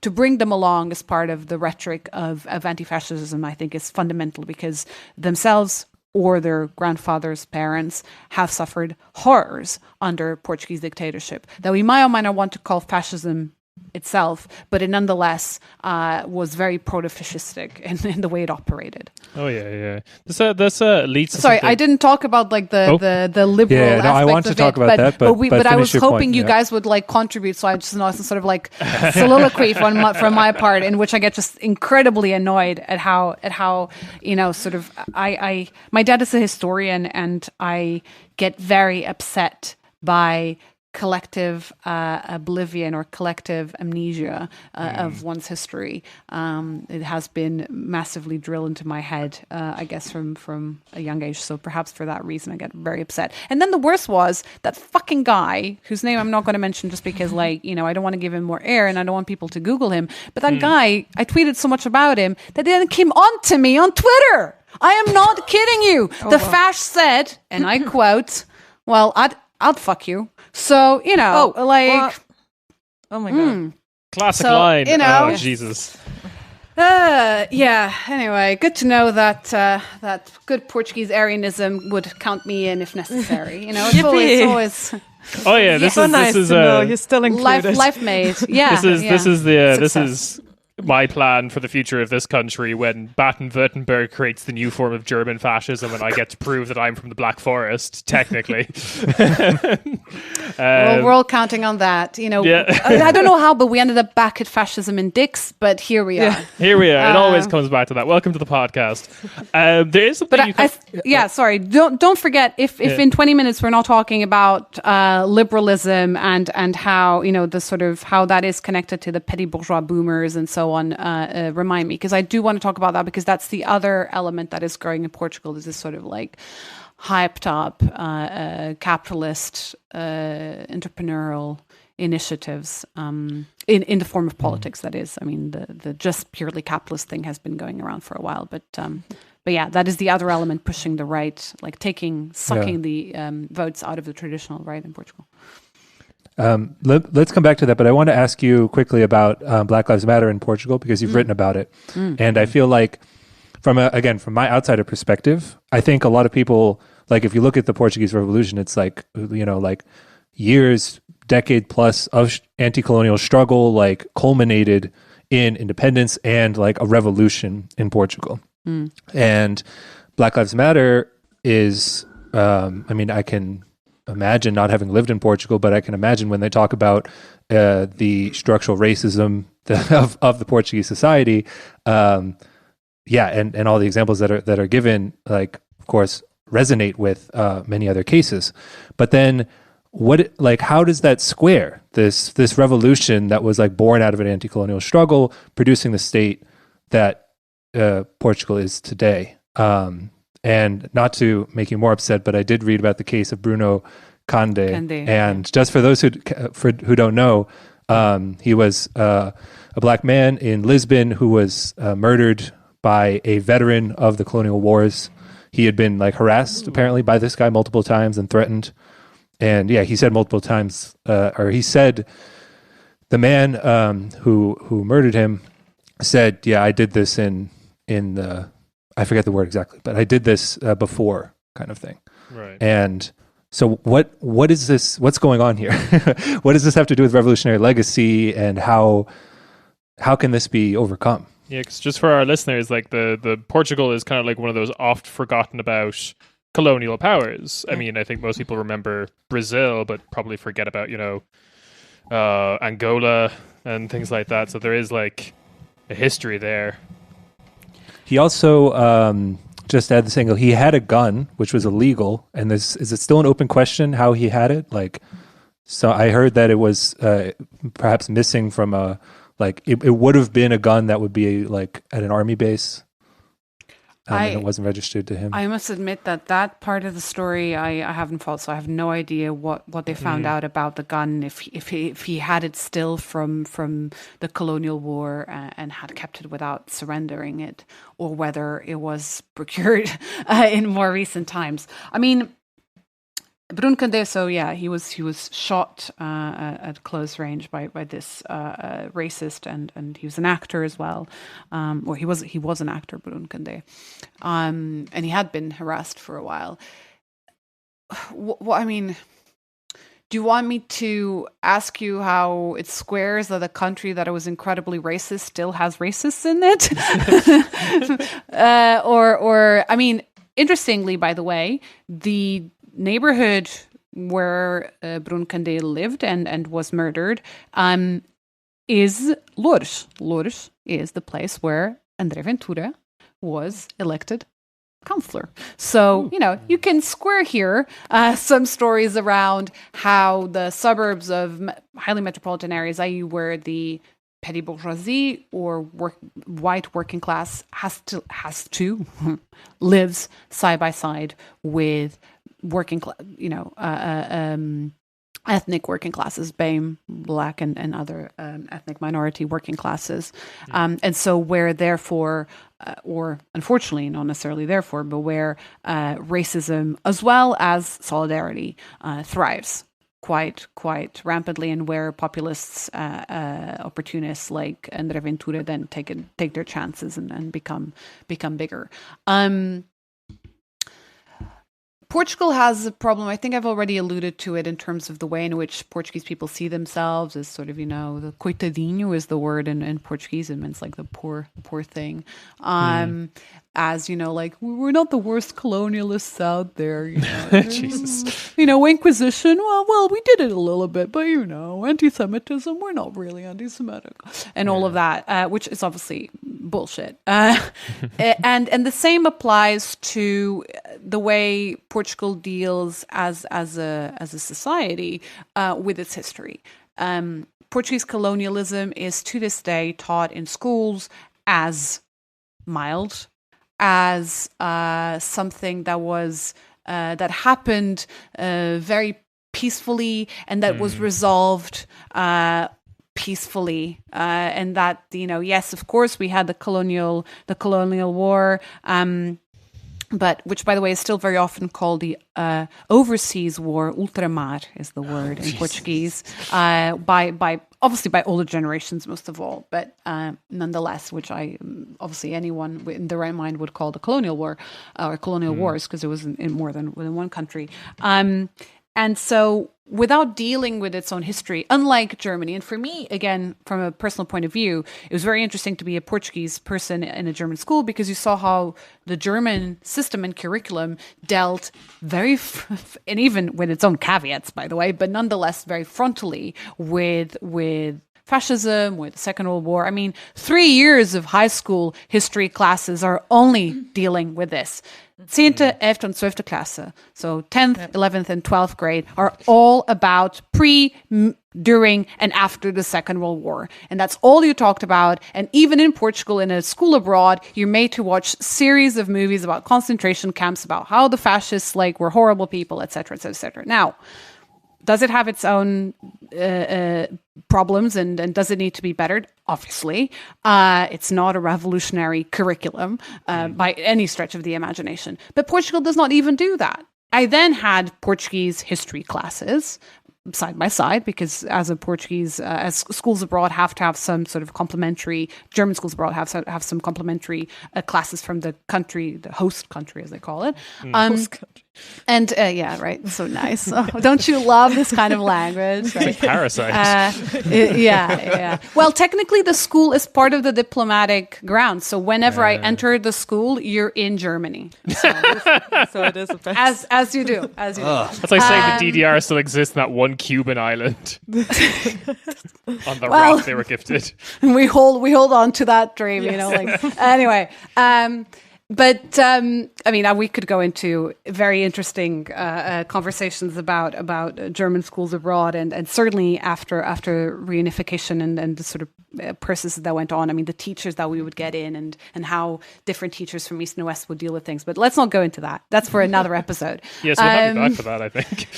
To bring them along as part of the rhetoric of anti-fascism, I think, is fundamental, because themselves or their grandfathers' parents have suffered horrors under Portuguese dictatorship that we might or might not want to call fascism itself, but it nonetheless was very proto-fascistic in the way it operated. Oh yeah. This leads to Sorry, something. I didn't talk about like the liberal aspect I want to talk about that, but I was hoping point, you guys would like contribute, so I just sort of like soliloquy from my part, in which I get just incredibly annoyed at how sort of my dad is a historian, and I get very upset by collective oblivion or collective amnesia of one's history. It has been massively drilled into my head, I guess, from a young age. So perhaps for that reason, I get very upset. And then the worst was that fucking guy, whose name I'm not going to mention just because, like, I don't want to give him more air and I don't want people to Google him. But that guy, I tweeted so much about him that then came on to me on Twitter. I am not kidding you. The fash said, and I quote, well, I'd fuck you. So, oh my God. Classic So, line. Yes. Jesus. Anyway, good to know that that good Portuguese Aryanism would count me in if necessary. It's always Oh yeah, this So is nice this is to know you're still included. life made. Yeah, this is Success. my plan for the future of this country when Baden-Württemberg creates the new form of German fascism and I get to prove that I'm from the Black Forest, technically. Well, we're all counting on that. I don't know how, but we ended up back at fascism in Dix, but here we are. Here we are. It always comes back to that. Welcome to the podcast. There is something But sorry. Don't forget if in 20 minutes we're not talking about liberalism and how the sort of how that is connected to the petty bourgeois boomers and so on. Remind me, because I do want to talk about that, because that's the other element that is growing in Portugal. Is this sort of like hyped up capitalist entrepreneurial initiatives in the form of politics. That is, I mean, the just purely capitalist thing has been going around for a while, but yeah, that is the other element pushing the right, like sucking the votes out of the traditional right in Portugal. Let's come back to that, but I want to ask you quickly about Black Lives Matter in Portugal, because you've written about it. And I feel like, from my outsider perspective, I think a lot of people, like, if you look at the Portuguese Revolution, it's like, like years, decade plus of anti-colonial struggle, like culminated in independence and like a revolution in Portugal. And Black Lives Matter is, I can imagine, not having lived in Portugal, but I can imagine when they talk about the structural racism of the Portuguese society, and all the examples that are given, like, of course, resonate with many other cases. But then, how does that square this revolution that was like born out of an anti-colonial struggle, producing the state that Portugal is today? And not to make you more upset, but I did read about the case of Bruno Conde. And just for those who don't know, he was a black man in Lisbon who was murdered by a veteran of the colonial wars. He had been like harassed apparently by this guy multiple times and threatened. And yeah, he said multiple times, or he said the man who murdered him said, "Yeah, I did this in the." I forget the word exactly, but I did this before, kind of thing. Right. And so what is this? What's going on here? What does this have to do with revolutionary legacy, and how can this be overcome? Yeah, because just for our listeners, like the Portugal is kind of like one of those oft forgotten about colonial powers. I mean, I think most people remember Brazil, but probably forget about, Angola and things like that. So there is like a history there. He also, just to add this angle, he had a gun, which was illegal. And is it still an open question how he had it? Like, so I heard that it was perhaps missing from it would have been a gun that would be like at an army base. And it wasn't registered to him. I must admit that part of the story I haven't followed, so I have no idea what they found out about the gun, if he had it still from the colonial war and had kept it without surrendering it, or whether it was procured in more recent times. I mean, Bruno Conde, so yeah, he was shot at close range by this racist, and he was an actor as well, or he was an actor, Bruno Conde, and he had been harassed for a while. I mean, do you want me to ask you how it squares that a country that was incredibly racist still has racists in it? or I mean, interestingly, by the way, the neighborhood where Bruno Conde lived and was murdered is Loures. Loures is the place where André Ventura was elected counselor. So, you can square here some stories around how the suburbs of highly metropolitan areas, i.e. where the petty bourgeoisie or white working class has to lives side by side with working class, ethnic working classes, BAME, Black and other ethnic minority working classes. And so where therefore, or unfortunately not necessarily therefore, but where racism as well as solidarity thrives quite rampantly, and where populists, opportunists like André Ventura then take their chances and become bigger. Portugal has a problem. I think I've already alluded to it in terms of the way in which Portuguese people see themselves as sort of, the coitadinho is the word in Portuguese. It means like the poor thing. As, like, we're not the worst colonialists out there. Jesus. Inquisition, well, we did it a little bit, but, anti-Semitism, we're not really anti-Semitic. And all of that, which is obviously bullshit. And the same applies to the way Portugal deals as a society with its history. Portuguese colonialism is to this day taught in schools as mild, as something that was that happened very peacefully, and that was resolved peacefully, and that yes, of course, we had the colonial war. But which, by the way, is still very often called the overseas war. Ultramar is the word in Portuguese. By obviously by older generations most of all, but nonetheless, which obviously anyone in their right mind would call the colonial war or colonial wars, because it was in more than one country. And so, without dealing with its own history, unlike Germany, and for me, again, from a personal point of view, it was very interesting to be a Portuguese person in a German school, because you saw how the German system and curriculum dealt and even with its own caveats, by the way, but nonetheless very frontally with fascism, with the Second World War. I mean, 3 years of high school history classes are only dealing with this. 10th, 11th und 12th Klasse, so 10th, 11th and 12th grade, are all about pre, during, and after the Second World War. And that's all you talked about. And even in Portugal, in a school abroad, you're made to watch series of movies about concentration camps, about how the fascists were horrible people, etc., etc., etc. Now, does it have its own problems, and does it need to be bettered? Obviously. It's not a revolutionary curriculum by any stretch of the imagination. But Portugal does not even do that. I then had Portuguese history classes side by side, because as a Portuguese, as schools abroad have to have some sort of complementary, German schools abroad have some complementary classes from the country, the host country as they call it. Host country. And yeah, right. So nice. Oh, don't you love this kind of language? Right? Like Parasite. Yeah. Well, technically, the school is part of the diplomatic ground. So whenever I enter the school, you're in Germany. So it is a best. As you do. That's like saying the DDR still exists in that one Cuban island on the rock they were gifted. We hold on to that dream, anyway. But I mean, we could go into very interesting conversations about German schools abroad, and certainly after reunification and the sort of processes that went on. I mean, the teachers that we would get in, and how different teachers from East and West would deal with things. But let's not go into that. That's for another episode. Yes, we'll have you back for that, I think.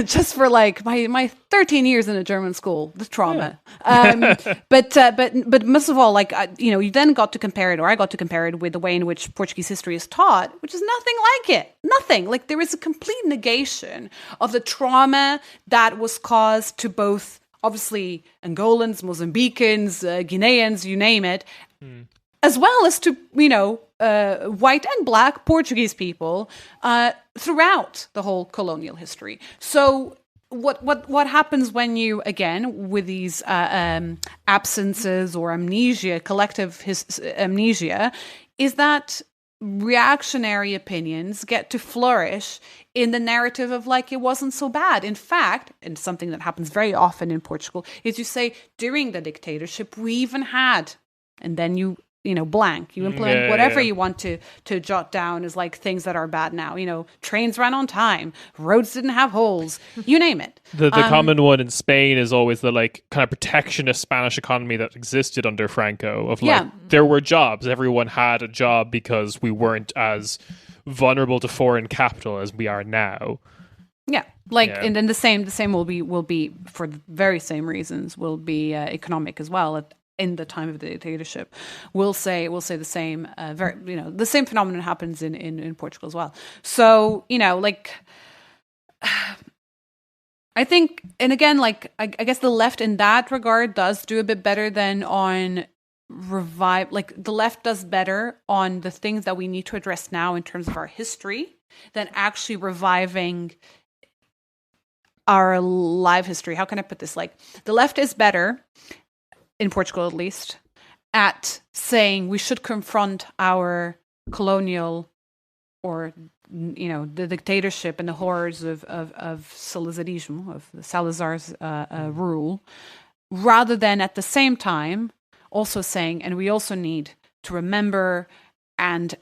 Just for my 13 years in a German school, the trauma. Yeah. But most of all, you then got to compare it, or I got to compare it with the way in which Portuguese history is taught, which is nothing like it. Nothing. There is a complete negation of the trauma that was caused to both, obviously, Angolans, Mozambicans, Guineans, you name it, as well as to, white and black Portuguese people throughout the whole colonial history. So what happens when you, again, with these absences or amnesia, collective amnesia, is that reactionary opinions get to flourish in the narrative of it wasn't so bad. In fact, and something that happens very often in Portugal, is you say during the dictatorship we even had, and then you blank. You implement Yeah, whatever yeah. you want to jot down as like things that are bad now. Trains ran on time, roads didn't have holes, you name it. The common one in Spain is always the like kind of protectionist Spanish economy that existed under Franco. Of like, Yeah. there were jobs, everyone had a job because we weren't as vulnerable to foreign capital as we are now. Yeah, and then the same will be for the very same reasons will be economic as well. In the time of the dictatorship, we'll say the same. The same phenomenon happens in Portugal as well. So I think, and again, I guess the left in that regard does do a bit better than on revive. Like the left does better on the things that we need to address now in terms of our history than actually reviving our live history. How can I put this? Like the left is better, in Portugal at least, at saying we should confront our colonial or the dictatorship and the horrors of Salazarismo, of Salazar's rule, rather than at the same time also saying, and we also need to remember and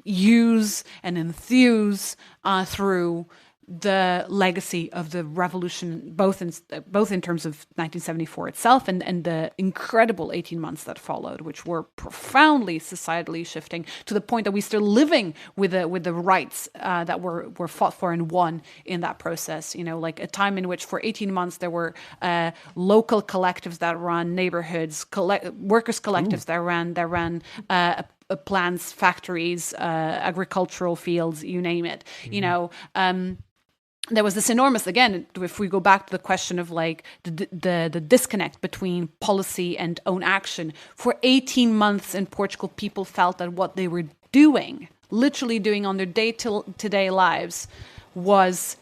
use and enthuse through the legacy of the revolution, both in terms of 1974 itself and the incredible 18 months that followed, which were profoundly societally shifting to the point that we're still living with the rights that were fought for and won in that process. Like a time in which for 18 months there were local collectives that ran neighborhoods, workers collectives that ran plants, factories, agricultural fields, you name it. There was this enormous, again, if we go back to the question of like the disconnect between policy and own action, for 18 months in Portugal, people felt that what they were doing, literally doing on their day-to-day lives, was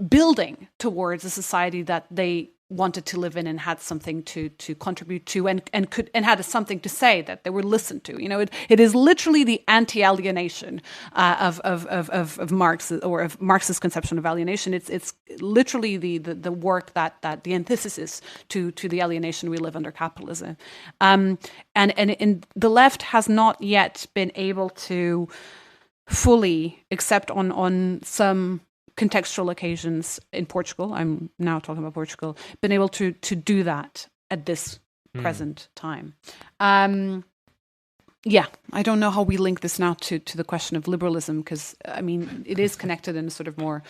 building towards a society that they wanted to live in and had something to contribute to and had something to say, that they were listened to. It is literally the anti-alienation of Marx, or of Marx's conception of alienation. It's literally the work that the antithesis to the alienation we live under capitalism. And the left has not yet been able to fully, except on some contextual occasions in Portugal, I'm now talking about Portugal, been able to do that at this present time. I don't know how we link this now to the question of liberalism, because I mean it is connected in a sort of more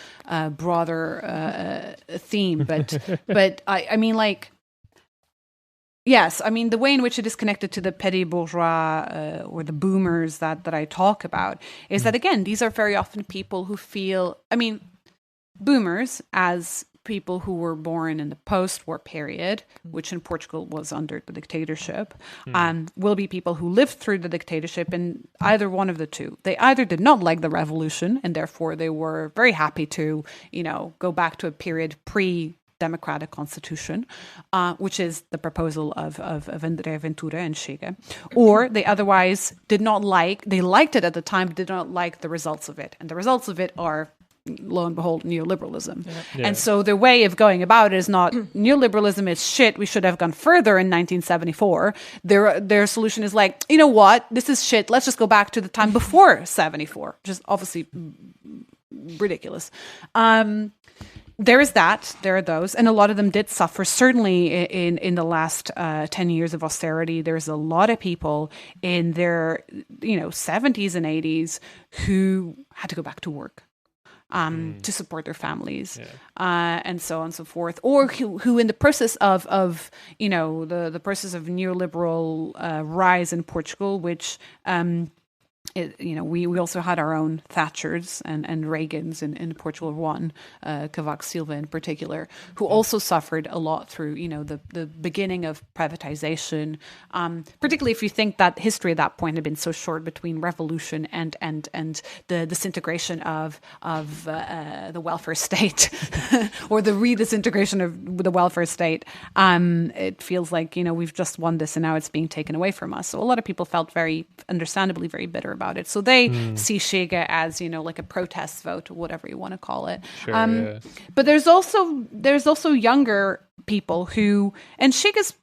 broader theme, but I mean, like, yes, I mean the way in which it is connected to the petty bourgeois or the boomers that I talk about is that, again, these are very often people who feel, I mean, boomers as people who were born in the post-war period, which in Portugal was under the dictatorship, will be people who lived through the dictatorship in either one of the two. They either did not like the revolution, and therefore they were very happy to, go back to a period pre-democratic constitution, which is the proposal of André Ventura and Chega, or they otherwise did not they liked it at the time, but did not like the results of it. And the results of it are, lo and behold, neoliberalism. Yeah. And so their way of going about it is not neoliberalism is shit, we should have gone further in 1974. Their solution is like, you know what, this is shit, let's just go back to the time before 74, which is obviously ridiculous. There is that, there are those, and a lot of them did suffer, certainly in the last 10 years of austerity. There's a lot of people in their 70s and 80s who had to go back to work to support their families, and so on and so forth, or who in the process of the process of neoliberal rise in Portugal, which we also had our own Thatchers and Reagans in Portugal, one Cavaco Silva in particular, who also suffered a lot through the beginning of privatization, particularly if you think that history at that point had been so short between revolution and the disintegration of the welfare state or the redisintegration of the welfare state. It feels like we've just won this and now it's being taken away from us. So a lot of people felt very understandably very bitter about it. So they see Chega as like a protest vote or whatever you want to call it. Sure, But there's also younger people who, and Shiga's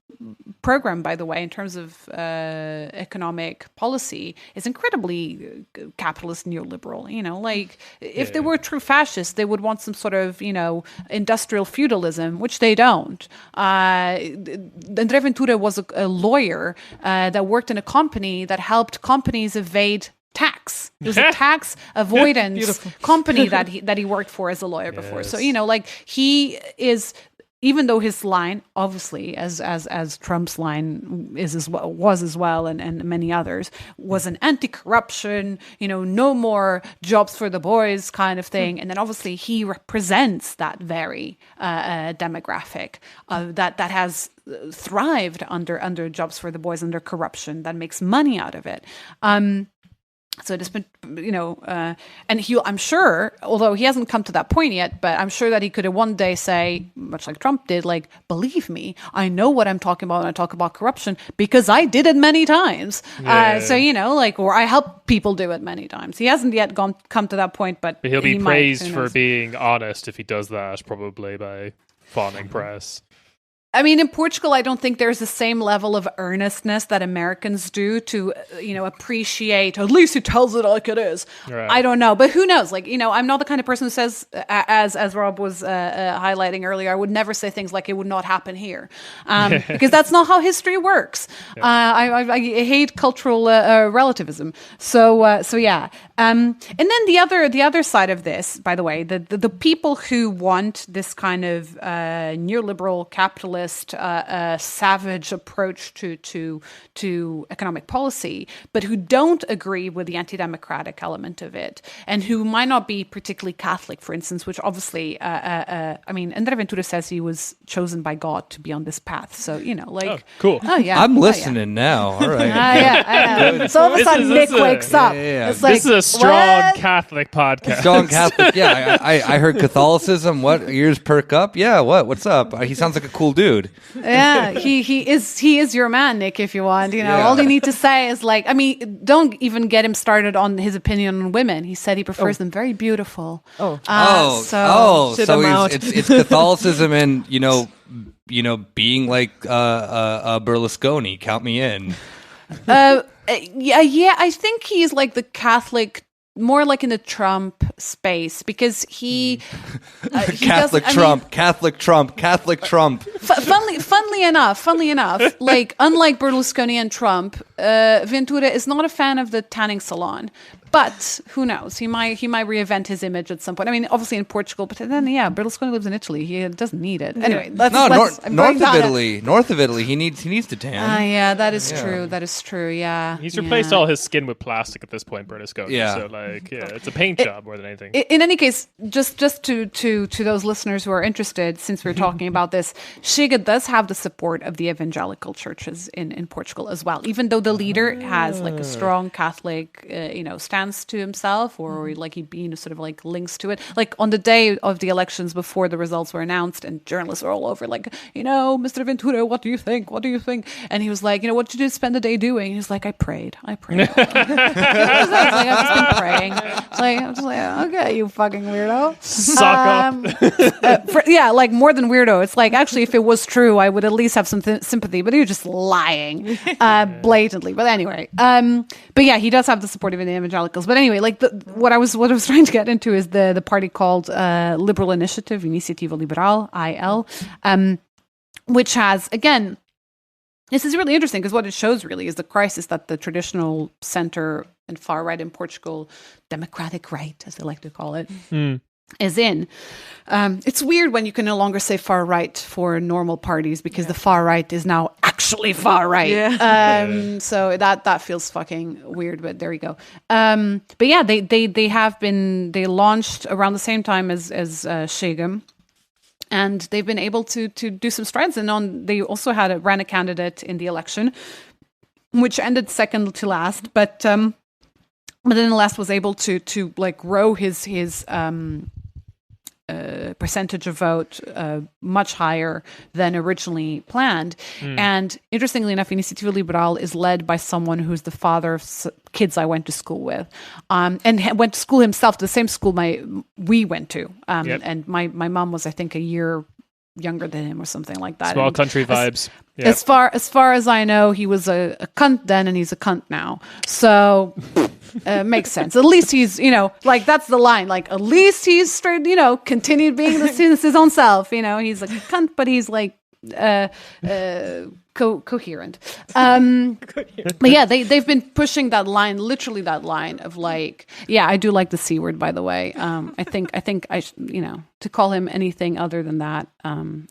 program, by the way, in terms of economic policy, is incredibly capitalist neoliberal. If they were true fascists, they would want some sort of, industrial feudalism, which they don't. André Ventura was a lawyer that worked in a company that helped companies evade tax. It was a tax avoidance company that he worked for as a lawyer before. So he is, even though his line, obviously, as Trump's line was as well, and many others, was an anti-corruption, no more jobs for the boys kind of thing, and then obviously he represents that very demographic that has thrived under jobs for the boys, under corruption, that makes money out of it. So it has been, and I'm sure, although he hasn't come to that point yet, but I'm sure that he could have one day say, much like Trump did, believe me, I know what I'm talking about when I talk about corruption because I did it many times. Yeah. Or I help people do it many times. He hasn't yet come to that point, but he'll be praised for being honest if he does that, probably by fawning press. I mean, in Portugal, I don't think there's the same level of earnestness that Americans do to, appreciate, at least he tells it like it is. Right. I don't know. But who knows? I'm not the kind of person who says, as Rob was highlighting earlier, I would never say things like it would not happen here. Because that's not how history works. Yeah. I hate cultural relativism. So yeah. And then the other side of this, by the way, the people who want this kind of neoliberal capitalist savage approach to economic policy, but who don't agree with the anti-democratic element of it, and who might not be particularly Catholic, for instance, which obviously, André Ventura says he was chosen by God to be on this path. So, oh, cool. Oh, yeah. I'm listening now. All right. Yeah. So all of a sudden Nick wakes up. Yeah. It's this is a strong Catholic podcast. Strong Catholic. Yeah. I heard Catholicism. What? Ears perk up? Yeah. What's up? He sounds like a cool dude. Yeah, he is your man, Nick, if you want. All you need to say is don't even get him started on his opinion on women. He said he prefers them very beautiful. So it's Catholicism and being like Berlusconi. Count me in. Yeah, I think he's like the Catholic, more like in the Trump space, because he Catholic Trump. Funnily enough, unlike Berlusconi and Trump, Ventura is not a fan of the tanning salon. But who knows? He might reinvent his image at some point. I mean, obviously in Portugal, but then Berlusconi lives in Italy. He doesn't need it. Anyway, north of Italy, he needs to tan. Yeah, that is true. That is true. Yeah, he's replaced all his skin with plastic at this point, Berlusconi. Yeah, so it's a paint job more than anything. In any case, just to those listeners who are interested, since we're talking about this, Chega does have the support of the evangelical churches in Portugal as well. Even though the leader has a strong Catholic, stance to himself, or he sort of links to it. Like on the day of the elections, before the results were announced, and journalists were all over, Mr. Ventura, what do you think? What do you think? And he was like, what did you spend the day doing? He was like, I prayed. I've just been praying. I'm just like, okay, you fucking weirdo. Suck up. More than weirdo. It's like, actually, if it was true, I would at least have some sympathy, but you're just lying blatantly. But anyway, but yeah, he does have the support of the evangelicals. But anyway, what I was trying to get into is the party called Liberal Initiative, Iniciativa Liberal, IL, which has, again, this is really interesting because what it shows really is the crisis that the traditional center and far right in Portugal, democratic right, as they like to call it, is in. It's weird when you can no longer say far right for normal parties because the far right is now actually far right. Yeah. So that feels fucking weird, but there you go. But yeah, they launched around the same time as Chega. And they've been able to do some strides. And they also ran a candidate in the election, which ended second to last. But then the last was able to grow his percentage of vote much higher than originally planned. And interestingly enough, Iniciativa Liberal is led by someone who's the father of kids I went to school with, and went to school himself, the same school we went to. And my mom was, I think, a year younger than him or something like that. Small And country vibes. Yeah. As far as I know, he was a cunt then, and he's a cunt now. So makes sense. At least he's, like that's the line. Like at least he's straight, continued being his own self. He's a cunt, but he's like coherent. But yeah, they've been pushing that line, literally that line of like, yeah, I do like the C word, by the way. I think to call him anything other than that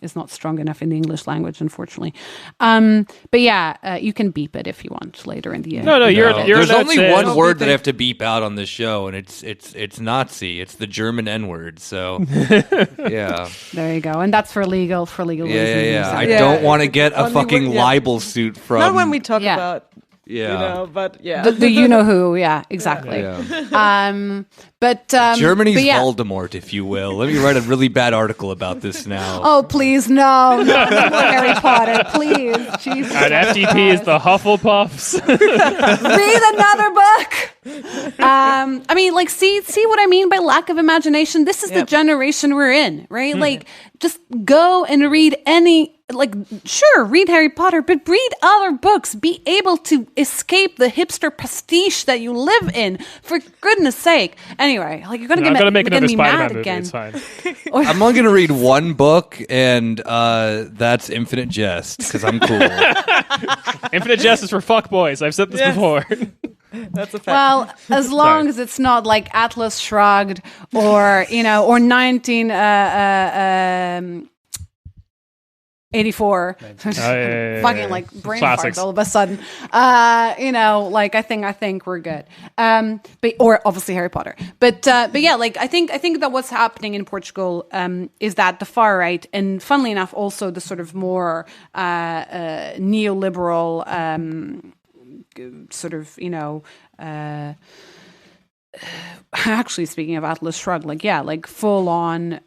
is not strong enough in the English language, unfortunately. But yeah, you can beep it if you want later in the year. No, you're There's allowed only to- one word that I have to beep out on this show, and it's Nazi. It's the German N word. So yeah, There you go, and that's for legal reasons. yeah. I Yeah. don't want to get a Only fucking when- yeah. libel suit from. Not when we talk Yeah. about, Yeah. but yeah. The you know who, yeah, exactly. Yeah. But Germany's but yeah. Voldemort, if you will. Let me write a really bad article about this now. Oh please, no more Harry Potter, please, Jesus. And FDP is the Hufflepuffs. Read another book. I mean, like, see what I mean by lack of imagination. This is the generation we're in, right? Like, just go and read sure, read Harry Potter, but read other books. Be able to escape the hipster pastiche that you live in, for goodness sake. Anyway, like, you're gonna I'm gonna make get another me mad Spider-Man movie. again. It's fine. I'm only going to read one book, and that's Infinite Jest, because I'm cool. Infinite Justice for fuckboys. I've said this Yes. before. That's a fact. Well, as long as it's not like Atlas Shrugged or 1984. yeah. Fucking like brain Classics. farts all of a sudden. Like I think we're good. But or obviously Harry Potter. But yeah, like I think that what's happening in Portugal is that the far right, and funnily enough also the sort of more neoliberal sort of, actually speaking of Atlas Shrugged, like, yeah, like full on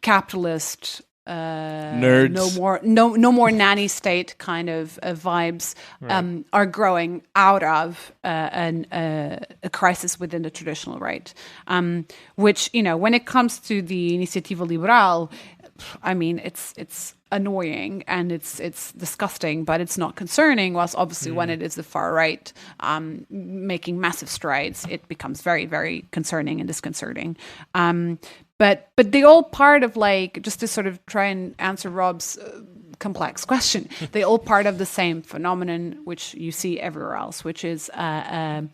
capitalist Nerds. no more nanny state kind of vibes are growing out of a crisis within the traditional right, which, when it comes to the Iniciativa Liberal, I mean, it's annoying and it's disgusting, but it's not concerning. Whilst obviously when it is the far right making massive strides, it becomes very, very concerning and disconcerting. But they all part of, like, just to sort of try and answer Rob's complex question, they all part of the same phenomenon which you see everywhere else, which is a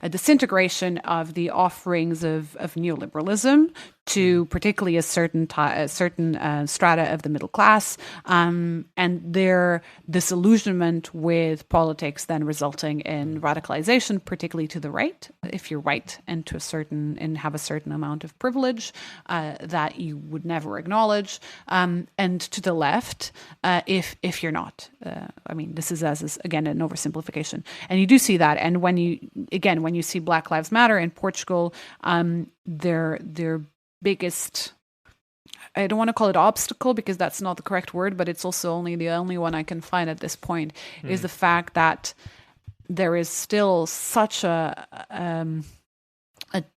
disintegration of the offerings of neoliberalism to particularly a certain strata of the middle class, and their disillusionment with politics then resulting in radicalization, particularly to the right, if you're white and have a certain amount of privilege that you would never acknowledge, and to the left if you're not. I mean, this is again an oversimplification, and you do see that. And when you see Black Lives Matter in Portugal, their biggest, I don't want to call it obstacle because that's not the correct word, but it's also the only one I can find at this point, is the fact that there is still such a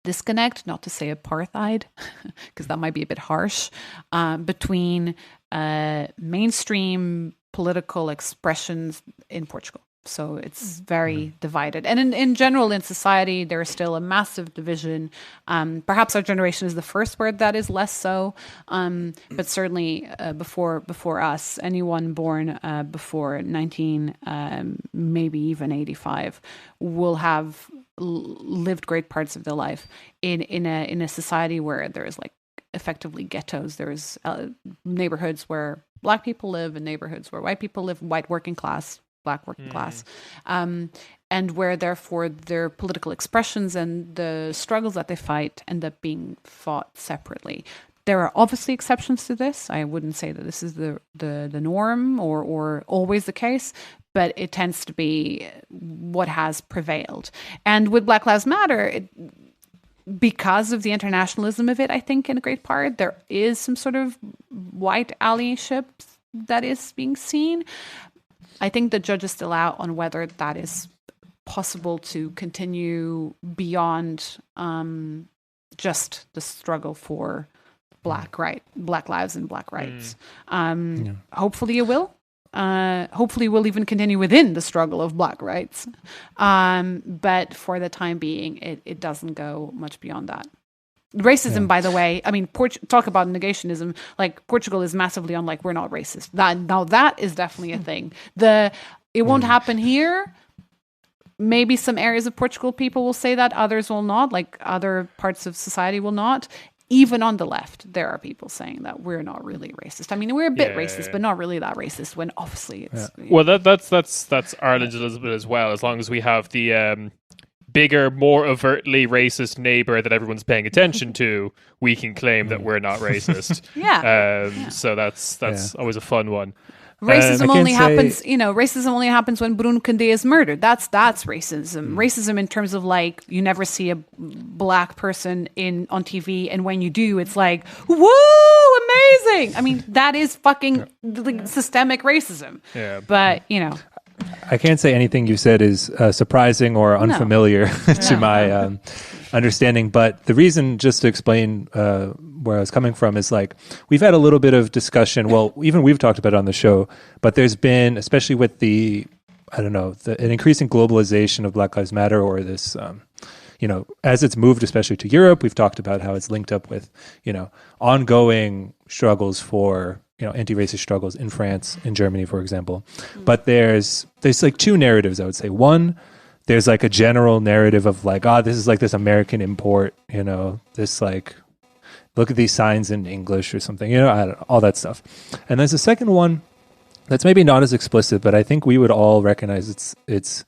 disconnect, not to say apartheid, because that might be a bit harsh, between mainstream political expressions in Portugal. So it's very divided. And in general, in society, there is still a massive division. Perhaps our generation is the first where that is less so. But certainly before us, anyone born before 19, maybe even 85, will have lived great parts of their life in a society where there is, like, effectively ghettos. There's neighborhoods where Black people live and neighborhoods where white people live, white working class, Black working class, and where therefore their political expressions and the struggles that they fight end up being fought separately. There are obviously exceptions to this. I wouldn't say that this is the norm or always the case, but it tends to be what has prevailed. And with Black Lives Matter, because of the internationalism of it, I think in a great part, there is some sort of white allyship that is being seen. I think the judge is still out on whether that is possible to continue beyond just the struggle for black lives and black rights. Hopefully it will. Hopefully we'll even continue within the struggle of black rights. But for the time being, it doesn't go much beyond that. Racism, by the way, I mean, talk about negationism. Like Portugal is massively on like we're not racist. That is definitely a thing. It won't happen here. Maybe some areas of Portugal people will say that, others will not. Like other parts of society will not. Even on the left, there are people saying that we're not really racist. I mean, we're a bit racist, but not really that racist. When obviously it's well, that's Ireland a little bit as well. As long as we have the bigger, more overtly racist neighbor that everyone's paying attention to, we can claim that we're not racist. So that's always a fun one. Racism only happens, racism only happens when Bruno Candé is murdered. That's racism. Racism in terms of like, you never see a black person on TV, and when you do, it's like, whoa, amazing. I mean, that is fucking systemic racism. Yeah. But, I can't say anything you said is surprising or unfamiliar to my understanding. But the reason, just to explain where I was coming from, is like we've had a little bit of discussion. Well, even we've talked about it on the show, but there's been, especially with an increasing globalization of Black Lives Matter, or this, as it's moved, especially to Europe, we've talked about how it's linked up with, ongoing struggles for, anti-racist struggles in France, in Germany, for example. But there's like two narratives, I would say. One, there's like a general narrative of like, this is like this American import, this like, look at these signs in English or something, I don't know, all that stuff. And there's a second one that's maybe not as explicit, but I think we would all recognize it's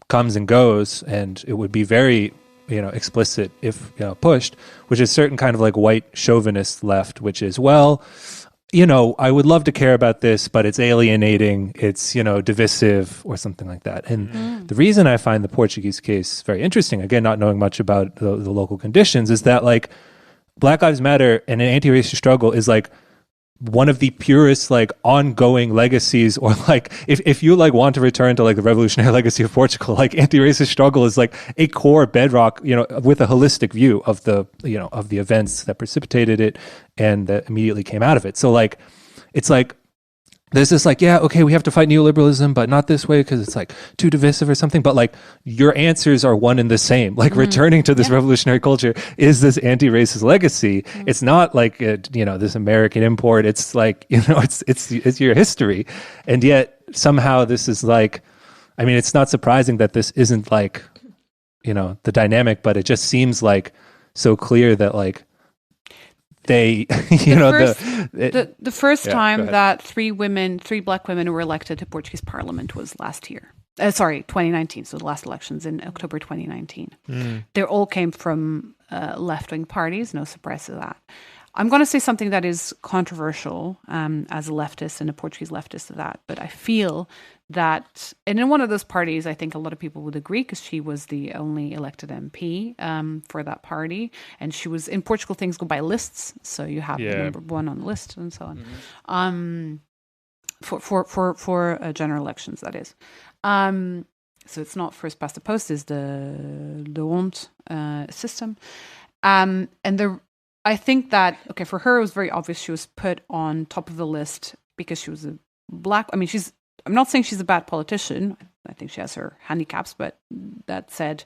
comes and goes, and it would be very, explicit if, pushed, which is certain kind of like white chauvinist left, which is, well, I would love to care about this, but it's alienating, it's, divisive or something like that. And the reason I find the Portuguese case very interesting, again, not knowing much about the local conditions, is that like Black Lives Matter and an anti-racist struggle is like one of the purest like ongoing legacies, or like if you like want to return to like the revolutionary legacy of Portugal, like anti-racist struggle is like a core bedrock, with a holistic view of the of the events that precipitated it and that immediately came out of it. So like it's like there's this like, we have to fight neoliberalism, but not this way because it's like too divisive or something. But like your answers are one and the same. Like returning to this revolutionary culture is this anti-racist legacy. It's not like this American import. It's like it's your history, and yet somehow this is like, I mean, it's not surprising that this isn't like the dynamic, but it just seems like so clear that like. The first time that three black women were elected to Portuguese parliament was last year. 2019. So the last elections in October 2019. They all came from left-wing parties. No surprise to that. I'm going to say something that is controversial as a leftist and a Portuguese leftist of that, but I feel that, and in one of those parties, I think a lot of people would agree because she was the only elected MP for that party, and she was in Portugal. Things go by lists, so you have the number one on the list and so on. For general elections, that is. So it's not first past the post; is the want system, I think that, for her, it was very obvious she was put on top of the list because she was a black. I mean, I'm not saying she's a bad politician. I think she has her handicaps, but that said,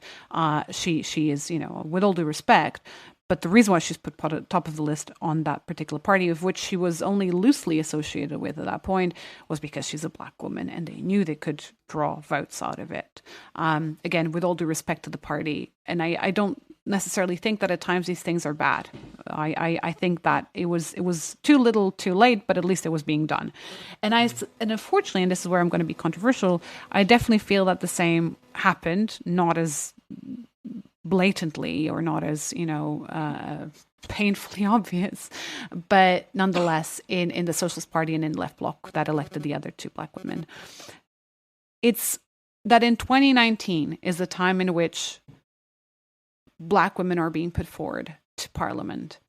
she is, with all due respect. But the reason why she's put at top of the list on that particular party, of which she was only loosely associated with at that point, was because she's a black woman, and they knew they could draw votes out of it. Again, with all due respect to the party, and I don't necessarily think that at times these things are bad. I think that it was too little, too late, but at least it was being done. And unfortunately, and this is where I'm going to be controversial, I definitely feel that the same happened, not as blatantly or not as painfully obvious, but nonetheless in the Socialist Party and in the Left Bloc that elected the other two black women. It's that in 2019 is the time in which black women are being put forward to parliament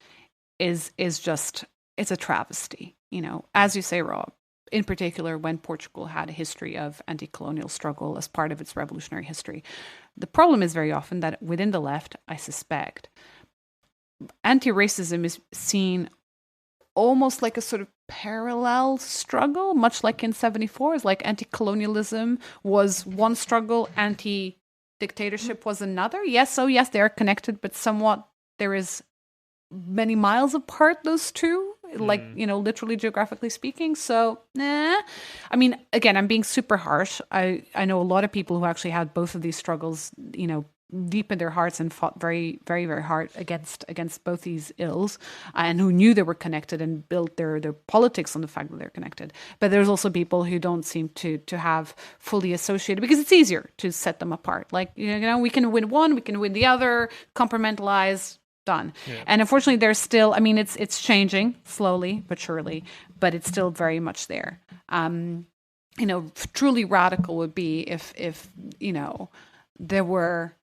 is just, it's a travesty. As you say, Rob, in particular when Portugal had a history of anti-colonial struggle as part of its revolutionary history. The problem is very often that within the left, I suspect, anti-racism is seen almost like a sort of parallel struggle, much like in 74. It's like anti-colonialism was one struggle, anti-dictatorship was another. Yes, they are connected, but somewhat there is many miles apart, those two, like, literally geographically speaking. So, I mean, again, I'm being super harsh. I know a lot of people who actually had both of these struggles, deep in their hearts and fought very, very, very hard against both these ills, and who knew they were connected and built their politics on the fact that they're connected. But there's also people who don't seem to have fully associated, because it's easier to set them apart. Like, we can win one, we can win the other, compartmentalize, done. Yeah. And unfortunately, there's still, I mean, it's changing slowly but surely, but it's still very much there. Truly radical would be if there were,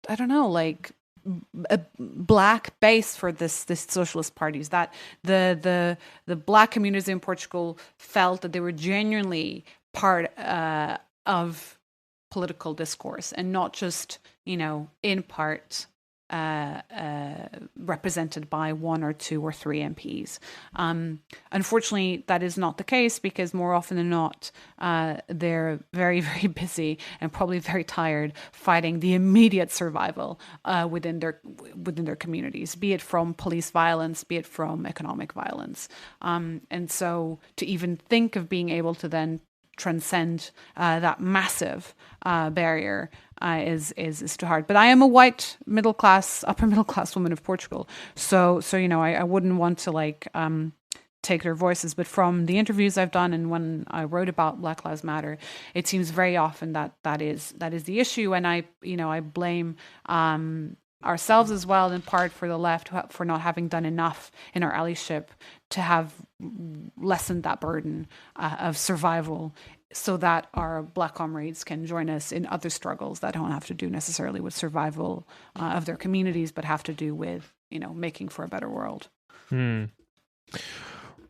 I don't know, like a black base for this socialist parties, that the black communities in Portugal felt that they were genuinely part of political discourse and not just, in part represented by one or two or three MPs. Unfortunately, that is not the case, because more often than not, they're very, very busy and probably very tired fighting the immediate survival within their communities, be it from police violence, be it from economic violence. And so to even think of being able to then transcend that massive barrier is too hard. But I am a white upper middle class woman of Portugal, so I wouldn't want to take their voices. But from the interviews I've done and when I wrote about Black Lives Matter, it seems very often that is the issue, and I blame ourselves as well, in part, for the left for not having done enough in our allyship to have lessened that burden of survival, so that our Black comrades can join us in other struggles that don't have to do necessarily with survival of their communities, but have to do with, making for a better world.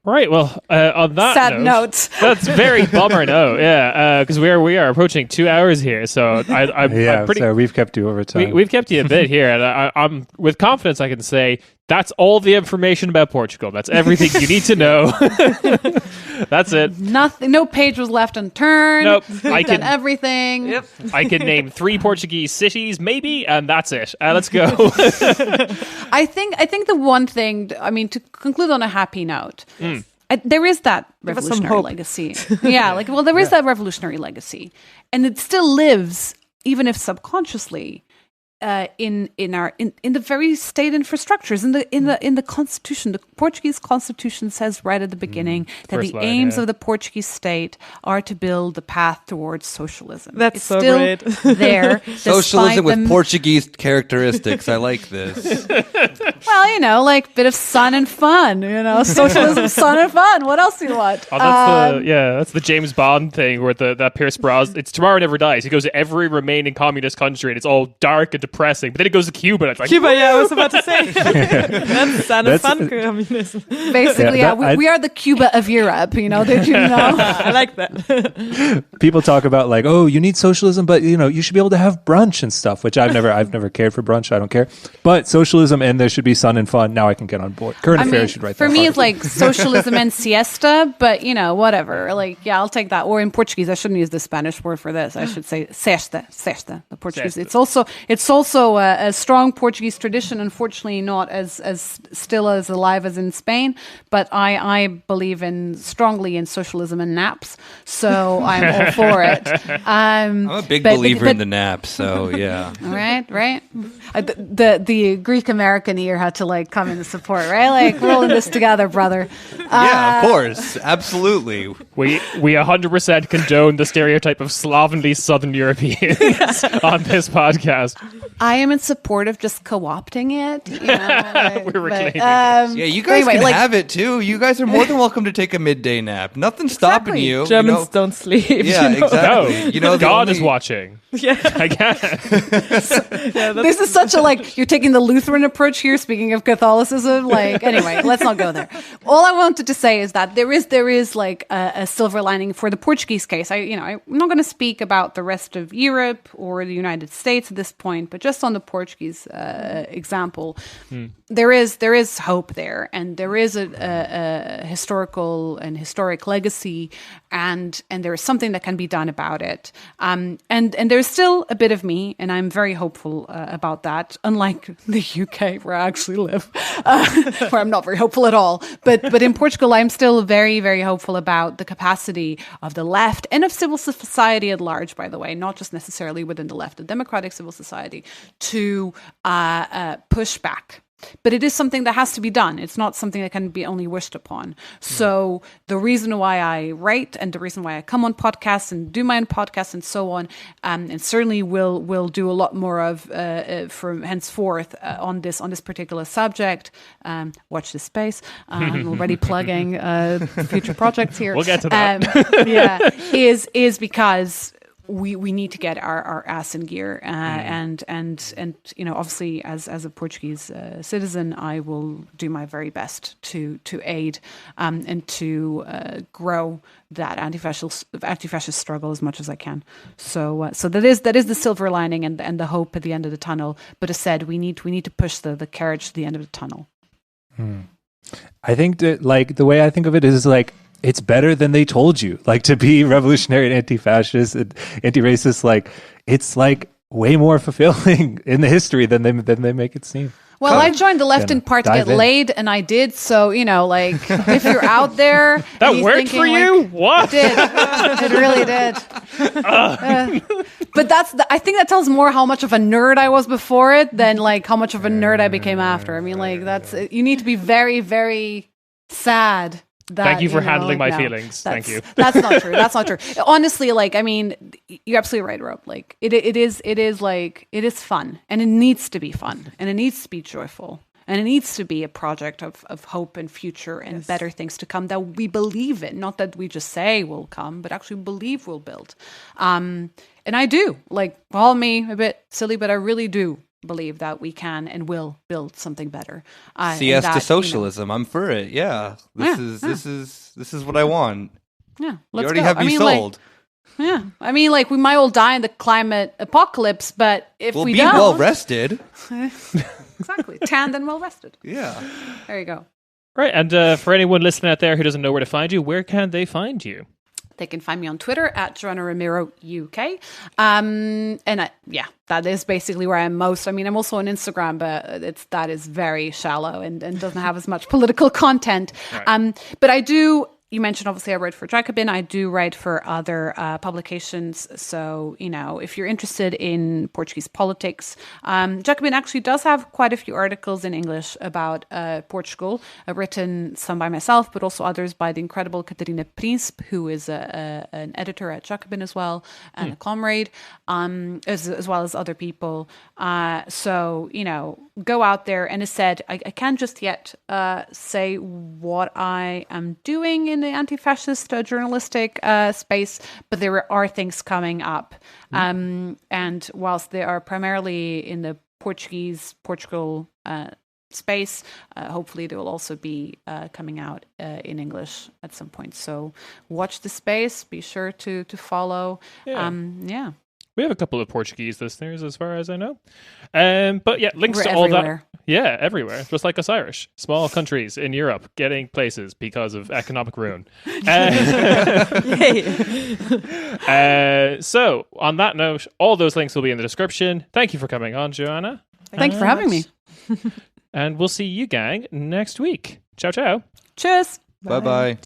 Right. Well, on that sad note, that's very bummer note. Yeah, because we are approaching 2 hours here, so I'm pretty. So we've kept you over time. We've kept you a bit here, and I'm with confidence I can say that's all the information about Portugal. That's everything you need to know. That's it. Nothing. No page was left unturned. Nope. We've done everything. Yep. I can name 3 Portuguese cities, maybe, and that's it. Let's go. I think the one thing, I mean, to conclude on a happy note, there is that revolutionary legacy. Yeah, there is that revolutionary legacy, and it still lives, even if subconsciously, in the very state infrastructures, in the constitution. The Portuguese constitution says right at the beginning that the aims of the Portuguese state are to build the path towards socialism. That's so great. There, socialism with Portuguese characteristics. I like this. Well, bit of sun and fun. Socialism, sun and fun. What else do you want? Oh, that's the James Bond thing where that Pierce Brosnan. It's Tomorrow Never Dies. He goes to every remaining communist country, and it's all dark and depressing. But then it goes to Cuba, and it's like Cuba. Yeah, I was about to say that's sun and fun communism. Basically, we are the Cuba of Europe. Did you know? I like that. People talk about you need socialism, but you should be able to have brunch and stuff, which I've never cared for brunch. I don't care. But socialism, and there should be sun and fun. Now I can get on board. Current affairs should write that. For me, it's like socialism and siesta, but whatever. I'll take that. Or in Portuguese, I shouldn't use the Spanish word for this. I should say sesta. The Portuguese. Siesta. It's also a strong Portuguese tradition. Unfortunately, not as still as alive as in Spain. But I believe strongly in socialism and naps, so I'm all for it. I'm a big believer in the nap. So yeah. Right. The Greek American here had to come into support, right? We're all in this together, brother. Yeah, of course, absolutely. We 100% condone the stereotype of slovenly Southern Europeans on this podcast. I am in support of just co-opting it. We're reclaiming it. Yeah, you guys can have it too. You guys are more than welcome to take a midday nap. Nothing's stopping you. Germans don't sleep. Yeah, exactly. No, God is watching. Yeah, I guess. This is such a you're taking the Lutheran approach here. Speaking of Catholicism, anyway, let's not go there. All I wanted to say is that there is a silver lining for the Portuguese case. I'm not going to speak about the rest of Europe or the United States at this point, but just on the Portuguese example, there is hope there, and there is a historic legacy, and there is something that can be done about it. And there's still a bit of me, and I'm very hopeful about that. Unlike the UK, where I actually live, where I'm not very hopeful at all. But in Portugal, I'm still very, very hopeful about the capacity of the left and of civil society at large, by the way, not just necessarily within the left, the democratic civil society, to push back. But it is something that has to be done. It's not something that can be only wished upon. So the reason why I write and the reason why I come on podcasts and do my own podcasts and so on, and certainly will do a lot more of from henceforth on this particular subject. Watch this space. I'm already plugging future projects here. We'll get to that. Is because we need to get our ass in gear, and obviously as a Portuguese citizen, I will do my very best to aid and to grow that anti-fascist struggle as much as I can. So that is the silver lining and the hope at the end of the tunnel. But as said, we need to push the carriage to the end of the tunnel. I think that the way I think of it is it's better than they told you. To be revolutionary and anti-fascist and anti-racist, it's way more fulfilling in the history than they make it seem. Well, I joined the left in part to get laid, and I did. So, if you're out there... That worked for you? What? It did. It really did. But I think that tells more how much of a nerd I was before it than, how much of a nerd I became after. I mean, you need to be very, very sad. Thank you for handling my feelings. Thank you. That's not true. That's not true. Honestly, you're absolutely right, Rob. It is fun, and it needs to be fun, and it needs to be joyful, and it needs to be a project of hope and future and better things to come that we believe in, not that we just say will come, but actually believe will build. And I do. Call me a bit silly, but I really do believe that we can and will build something better. CS to socialism. I'm for it. Yeah. This is what I want. Yeah. You already have me sold. We might all die in the climate apocalypse, but if we be don't, well rested. Exactly. Tanned and well rested. Yeah. There you go. Right. And for anyone listening out there who doesn't know where to find you, where can they find you? They can find me on Twitter at Joana Ramiro UK. That is basically where I'm most. I mean, I'm also on Instagram, but that is very shallow and doesn't have as much political content. Right. But I do. You mentioned, obviously, I write for Jacobin. I do write for other publications. So, if you're interested in Portuguese politics, Jacobin actually does have quite a few articles in English about Portugal, written some by myself, but also others by the incredible Catarina Príncipe, who is an editor at Jacobin as well, and a comrade, as well as other people. Go out there. And as said, I can't just yet say what I am doing in the anti-fascist journalistic space, but there are things coming up. And whilst they are primarily in the Portugal space, hopefully they will also be coming out in English at some point. So watch the space. Be sure to follow. Yeah. We have a couple of Portuguese listeners, as far as I know. But yeah, links to all that. Yeah, everywhere. Just like us Irish. Small countries in Europe getting places because of economic ruin. So, on that note, all those links will be in the description. Thank you for coming on, Joanna. Thank you for having me. And we'll see you, gang, next week. Ciao, ciao. Cheers. Bye-bye.